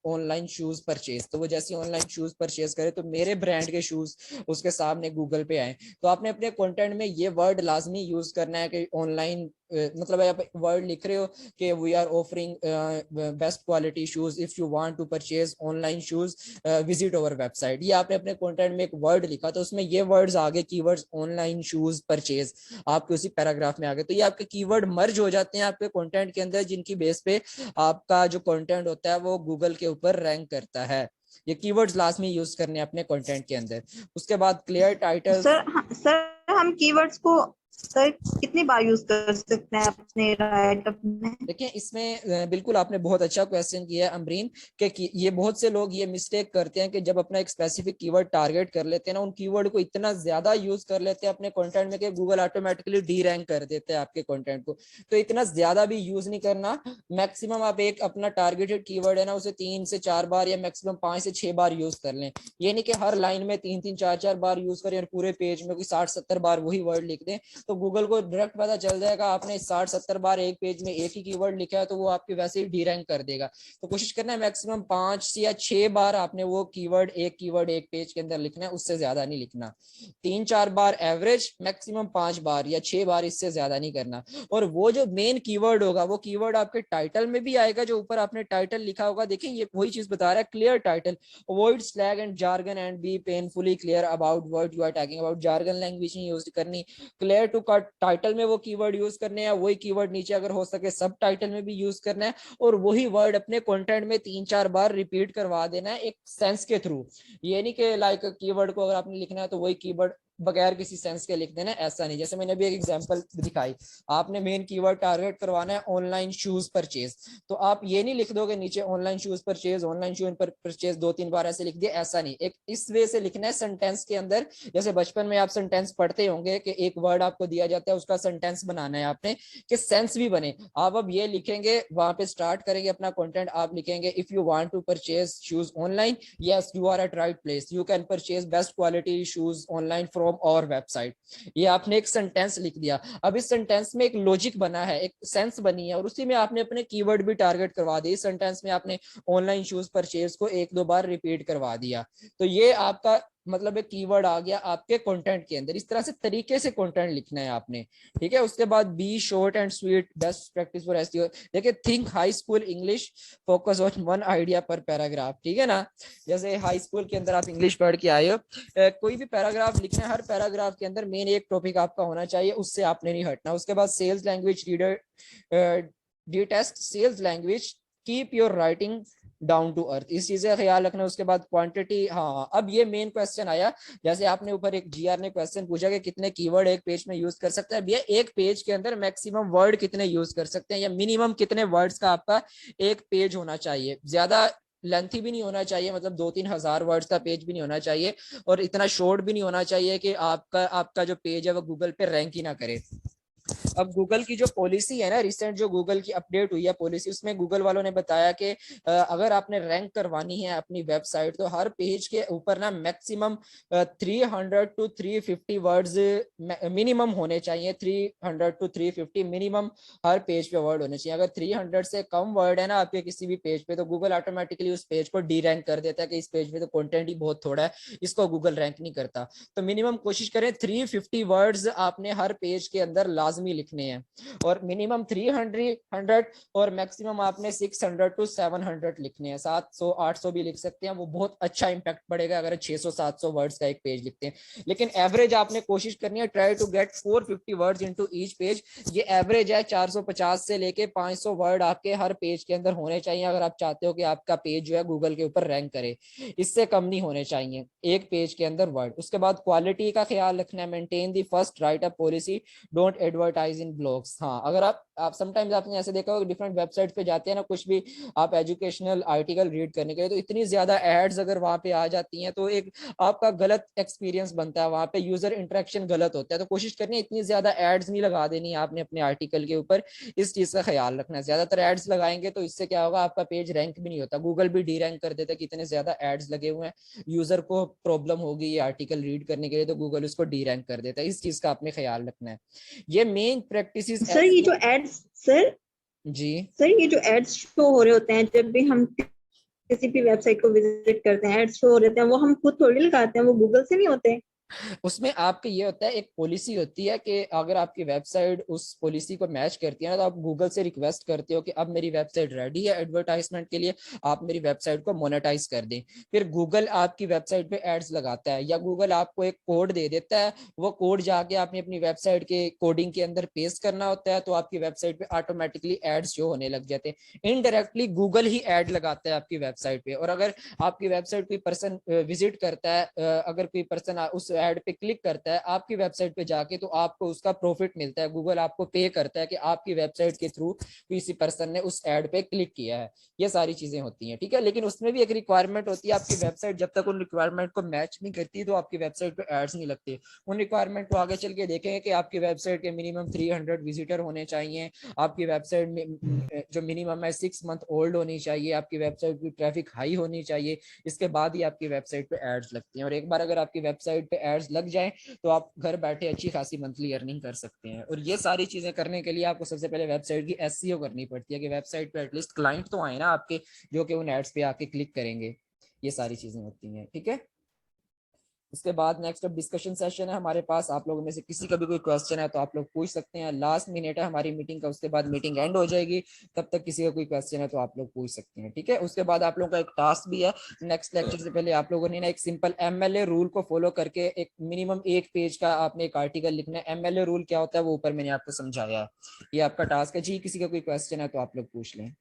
ऑनलाइन शूज परचेज, तो वो जैसे ऑनलाइन शूज परचेज करे तो मेरे ब्रांड के शूज उसके सामने गूगल पे आए, तो आपने अपने कंटेंट में ये वर्ड लाजमी यूज करना है कि ऑनलाइन, मतलब आप वर्ड लिख रहे हो कि we are offering best quality shoes, if you want to purchase online shoes visit our website. ये आपने अपने कंटेंट में एक वर्ड लिखा तो उसमें ये वर्ड्स आगे कीवर्ड्स ऑनलाइन शूज परचेज आपके उसी पैराग्राफ में आ गए, तो ये आपके कीवर्ड मर्ज हो जाते हैं आपके कंटेंट के अंदर, जिनकी बेस पे आपका जो कंटेंट होता है वो गूगल के ऊपर रैंक करता है। ये कीवर्ड्स लाजमी यूज करने अपने कंटेंट के अंदर। उसके बाद क्लियर टाइटल। सर हम कीवर्ड्स को सर कितनी बार यूज कर सकते हैं अपने राइटअप में? देखिए इसमें बिल्कुल आपने बहुत अच्छा क्वेश्चन किया है अमरीन, कि ये बहुत से लोग ये मिस्टेक करते हैं कि जब अपना एक स्पेसिफिक कीवर्ड टारगेट कर लेते हैं ना, उन कीवर्ड को इतना ज्यादा यूज कर लेते हैं अपने कंटेंट में कि गूगल ऑटोमेटिकली डी रैंक कर देते हैं आपके कंटेंट को। तो इतना ज्यादा भी यूज नहीं करना। मैक्सिमम आप एक अपना टारगेटेड कीवर्ड है ना उसे 3 से 4 बार या मैक्सिमम 5 से 6 बार यूज कर लें। ये नहीं कि हर लाइन में 3-3 4-4 बार यूज करें और पूरे पेज में कोई 60-70 बार वही वर्ड लिख दें, तो गूगल को डायरेक्ट पता चल जाएगा आपने 60-70 बार एक पेज में एक ही कीवर्ड लिखा है, तो वो आपके वैसे ही डी रैंक कर देगा। तो कोशिश करना है मैक्सिमम 5 या 6 बार आपने वो कीवर्ड एक पेज के अंदर लिखना है, उससे ज्यादा नहीं लिखना। 3-4 बार एवरेज, मैक्सिमम 5 बार या 6 बार, इससे ज्यादा नहीं करना। और वो जो मेन कीवर्ड होगा वो कीवर्ड आपके टाइटल में भी आएगा, जो ऊपर आपने टाइटल लिखा होगा। देखिए ये वही चीज बता रहा है, clear title, avoid slang and jargon and be painfully clear about what you are talking about. Jargon language नहीं यूज करनी, क्लियर टू कट, टाइटल में वो कीवर्ड यूज करने हैं, वही कीवर्ड नीचे अगर हो सके सब टाइटल में भी यूज करना है, और वही वर्ड अपने कंटेंट में 3-4 बार रिपीट करवा देना है एक सेंस के थ्रू। ये नहीं कि लाइक कीवर्ड को अगर आपने लिखना है तो वही कीवर्ड बगैर किसी सेंस के लिख देना, ऐसा नहीं। जैसे मैंने अभी एक एग्जांपल दिखाई, आपने मेन कीवर्ड टारगेट करवाना है ऑनलाइन शूज परचेज, तो आप ये नहीं लिख दोगे नीचे online shoes purchase, online shoes purchase 2-3 बार ऐसे लिख दिया, ऐसा नहीं। एक इस वे से लिखना है सेंटेंस के अंदर। जैसे बचपन में आप सेंटेंस पढ़ते होंगे कि एक वर्ड आपको दिया जाता है उसका सेंटेंस बनाना है आपने कि सेंस भी बने। आप अब ये लिखेंगे, वहां पे स्टार्ट करेंगे अपना कंटेंट, आप लिखेंगे if you want to purchase shoes online, yes you are at right place, you can purchase best quality shoes online from our website. ये आपने एक सेंटेंस लिख दिया। अब इस सेंटेंस में एक लॉजिक बना है, एक सेंस बनी है, और उसी में आपने अपने कीवर्ड भी टारगेट करवा दिए। इस सेंटेंस में आपने ऑनलाइन शूज परचेज को 1-2 बार रिपीट करवा दिया, तो ये आपका मतलब एक कीवर्ड आ गया आपके कंटेंट के अंदर। इस तरह से तरीके से कंटेंट लिखना है आपने, ठीक है। उसके बाद be short and sweet, best practice for SEO. देखिए think high school English, focus on one idea per paragraph, ठीक है ना। जैसे हाई स्कूल के अंदर आप इंग्लिश पढ़ के आए हो, कोई भी पैराग्राफ लिखना है, हर पैराग्राफ के अंदर मेन एक टॉपिक आपका होना चाहिए, उससे आपने नहीं हटना। उसके बाद sales language readability test sales language, keep your writing down to earth, इस चीज का ख्याल रखना। उसके बाद क्वांटिटी, हाँ अब ये मेन क्वेश्चन आया, जैसे आपने ऊपर एक जीआर ने क्वेश्चन पूछा कि कितने कीवर्ड एक पेज में यूज कर सकते हैं। भैया एक पेज के अंदर मैक्सिमम वर्ड कितने यूज कर सकते हैं, या मिनिमम कितने वर्ड्स का आपका एक पेज होना चाहिए। ज्यादा लेंथी भी नहीं होना चाहिए, मतलब 2-3 हजार वर्ड्स का पेज भी नहीं होना चाहिए, और इतना शॉर्ट भी नहीं होना चाहिए कि आपका जो पेज है वो गूगल पे रैंक ही ना करे। अब गूगल की जो पॉलिसी है ना, रिसेंट जो गूगल की अपडेट हुई है पॉलिसी, उसमें गूगल वालों ने बताया कि अगर आपने रैंक करवानी है अपनी वेबसाइट, तो हर पेज के ऊपर ना मैक्सिमम 300 to 350 वर्ड्स मिनिमम होने चाहिए। 300 to 350 मिनिमम हर पेज पे वर्ड होने चाहिए। अगर 300 से कम वर्ड है ना आपके किसी भी पेज पे, तो गूगल ऑटोमेटिकली उस पेज को डी रैंक कर देता है कि इस पेज पे तो कंटेंट ही बहुत थोड़ा है, इसको गूगल रैंक नहीं करता। तो मिनिमम कोशिश करें 350 वर्ड्स आपने हर पेज के अंदर लाजमी लिखने हैं, और मिनिमम 300 और मैक्सिमम आपने 600 to 700 लिखने हैं। 700-800 भी लिख सकते हैं, वो बहुत अच्छा इंपैक्ट पड़ेगा अगर 600-700 वर्ड्स का एक पेज लिखते हैं। लेकिन एवरेज आपने कोशिश करनी है, try to get 450 words into each page. ये एवरेज है, 450 से लेके 500 वर्ड आपके हर पेज के अंदर होने चाहिए, अगर आप चाहते हो कि आपका पेज जो है गूगल के ऊपर रैंक करे। इससे कम नहीं होने चाहिए एक पेज के अंदर वर्ड। उसके बाद क्वालिटी का ख्याल रखना है, maintain the first right up policy, don't advertise in blogs. हाँ अगर आप समटाइम्स आपने ऐसे देखा होगा डिफरेंट वेबसाइट पे जाते हैं ना, कुछ भी आप एजुकेशनल आर्टिकल रीड करने के लिए, तो इतनी ज्यादा एड्स अगर वहां पे आ जाती हैं तो एक आपका गलत एक्सपीरियंस बनता है, वहां पे यूजर इंटरेक्शन गलत होता है। तो कोशिश करनी है इतनी ज्यादा एड्स नहीं लगा देनी है आपने अपने आर्टिकल के ऊपर, इस चीज का ख्याल रखना है। ज्यादातर एड्स लगाएंगे तो इससे क्या होगा, आपका पेज रैंक भी नहीं होता, गूगल भी डी रैंक कर देता है कि इतने ज्यादा एड्स लगे हुए हैं, यूजर को प्रॉब्लम होगी ये आर्टिकल रीड करने के लिए, तो गूगल उसको डी रैंक कर देता है। इस चीज का आपने ख्याल रखना है। ये मेन प्रैक्टिसेस। सर ये जो एड्स जी सर ये जो एड्स शो हो रहे होते हैं जब भी हम किसी भी वेबसाइट को विजिट करते हैं, एड्स शो हो रहे हैं, वो हम खुद थोड़ी लगाते हैं, वो गूगल से नहीं होते। उसमें आपके ये होता है, एक पॉलिसी होती है कि अगर आपकी वेबसाइट उस पॉलिसी को मैच करती है ना, तो आप गूगल से रिक्वेस्ट करते हो कि अब मेरी वेबसाइट रेडी है एडवर्टाइजमेंट के लिए, आप मेरी वेबसाइट को मोनेटाइज कर दें। फिर गूगल आपकी वेबसाइट पे एड्स लगाता है, या गूगल आपको एक कोड दे देता है, वो कोड जाके आपने अपनी वेबसाइट के कोडिंग के अंदर पेस्ट करना होता है, तो आपकी वेबसाइट पे ऑटोमेटिकली एड्स शो होने लग जाते हैं। इनडायरेक्टली गूगल ही एड लगाता है आपकी वेबसाइट पे। और अगर आपकी वेबसाइट कोई पर्सन विजिट करता है, अगर कोई पर्सन उस एड पे क्लिक करता है आपकी वेबसाइट पे जाके, तो आपको उसका प्रॉफिट मिलता है, गूगल आपको पे करता है कि आपकी वेबसाइट के थ्रू किसी पर्सन ने उस एड पे क्लिक किया है। ये सारी चीजें होती हैं, ठीक है। लेकिन उसमें भी एक रिक्वायरमेंट होती है, आपकी वेबसाइट जब तक उन रिक्वायरमेंट को मैच नहीं करती तो आपकी वेबसाइट पे एड्स नहीं लगते। उन रिक्वायरमेंट को आगे चल के देखेंगे कि आपकी वेबसाइट के मिनिमम 300 विजिटर होने चाहिए, आपकी वेबसाइट में जो मिनिमम है 6 मंथ ओल्ड होनी चाहिए, आपकी वेबसाइट की ट्रैफिक हाई होनी चाहिए, इसके बाद ही आपकी वेबसाइट पे एड्स लगती हैं। और एक बार अगर आपकी वेबसाइट पे एड्स लग जाए तो आप घर बैठे अच्छी खासी मंथली अर्निंग कर सकते हैं। और ये सारी चीजें करने के लिए आपको सबसे पहले वेबसाइट की एसईओ करनी पड़ती है कि वेबसाइट पे एटलीस्ट क्लाइंट तो आए ना आपके, जो कि उन एड्स पे आके क्लिक करेंगे। ये सारी चीजें होती हैं, ठीक है। उसके बाद नेक्स्ट अब डिस्कशन सेशन है हमारे पास। आप लोगों में से किसी का भी कोई क्वेश्चन है तो आप लोग पूछ सकते हैं। लास्ट मिनट है हमारी मीटिंग का, उसके बाद मीटिंग एंड हो जाएगी, तब तक किसी का कोई क्वेश्चन है तो आप लोग पूछ सकते हैं, ठीक है। उसके बाद आप लोगों का एक टास्क भी है, नेक्स्ट लेक्चर से पहले आप लोगों ने ना एक सिंपल एमएलए रूल को फॉलो करके एक मिनिमम एक पेज का आपने एक आर्टिकल लिखना है। एमएलए रूल क्या होता है वो ऊपर मैंने आपको समझाया है, ये आपका टास्क है जी। किसी का कोई क्वेश्चन है तो आप लोग पूछ लें।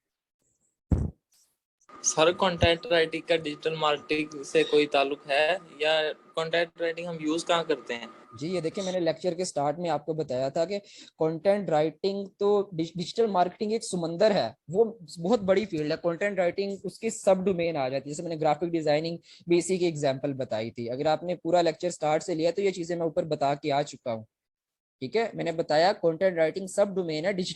सर कंटेंट राइटिंग का डिजिटल मार्केटिंग से कोई ताल्लुक है, या कंटेंट राइटिंग हम यूज कहाँ करते हैं? जी ये देखिए, मैंने लेक्चर के स्टार्ट में आपको बताया था कि कंटेंट राइटिंग तो डिजिटल मार्केटिंग एक समंदर है, वो बहुत बड़ी फील्ड है। कंटेंट राइटिंग उसकी सब डोमेन आ जाती है, जैसे मैंने ग्राफिक डिजाइनिंग भी इसी की एग्जांपल बताई थी। अगर आपने पूरा लेक्चर स्टार्ट से लिया तो ये चीजें मैं ऊपर बता के आ चुका हूँ, ठीक है। मैंने बताया कंटेंट राइटिंग सब डोमेन है, डिजिटल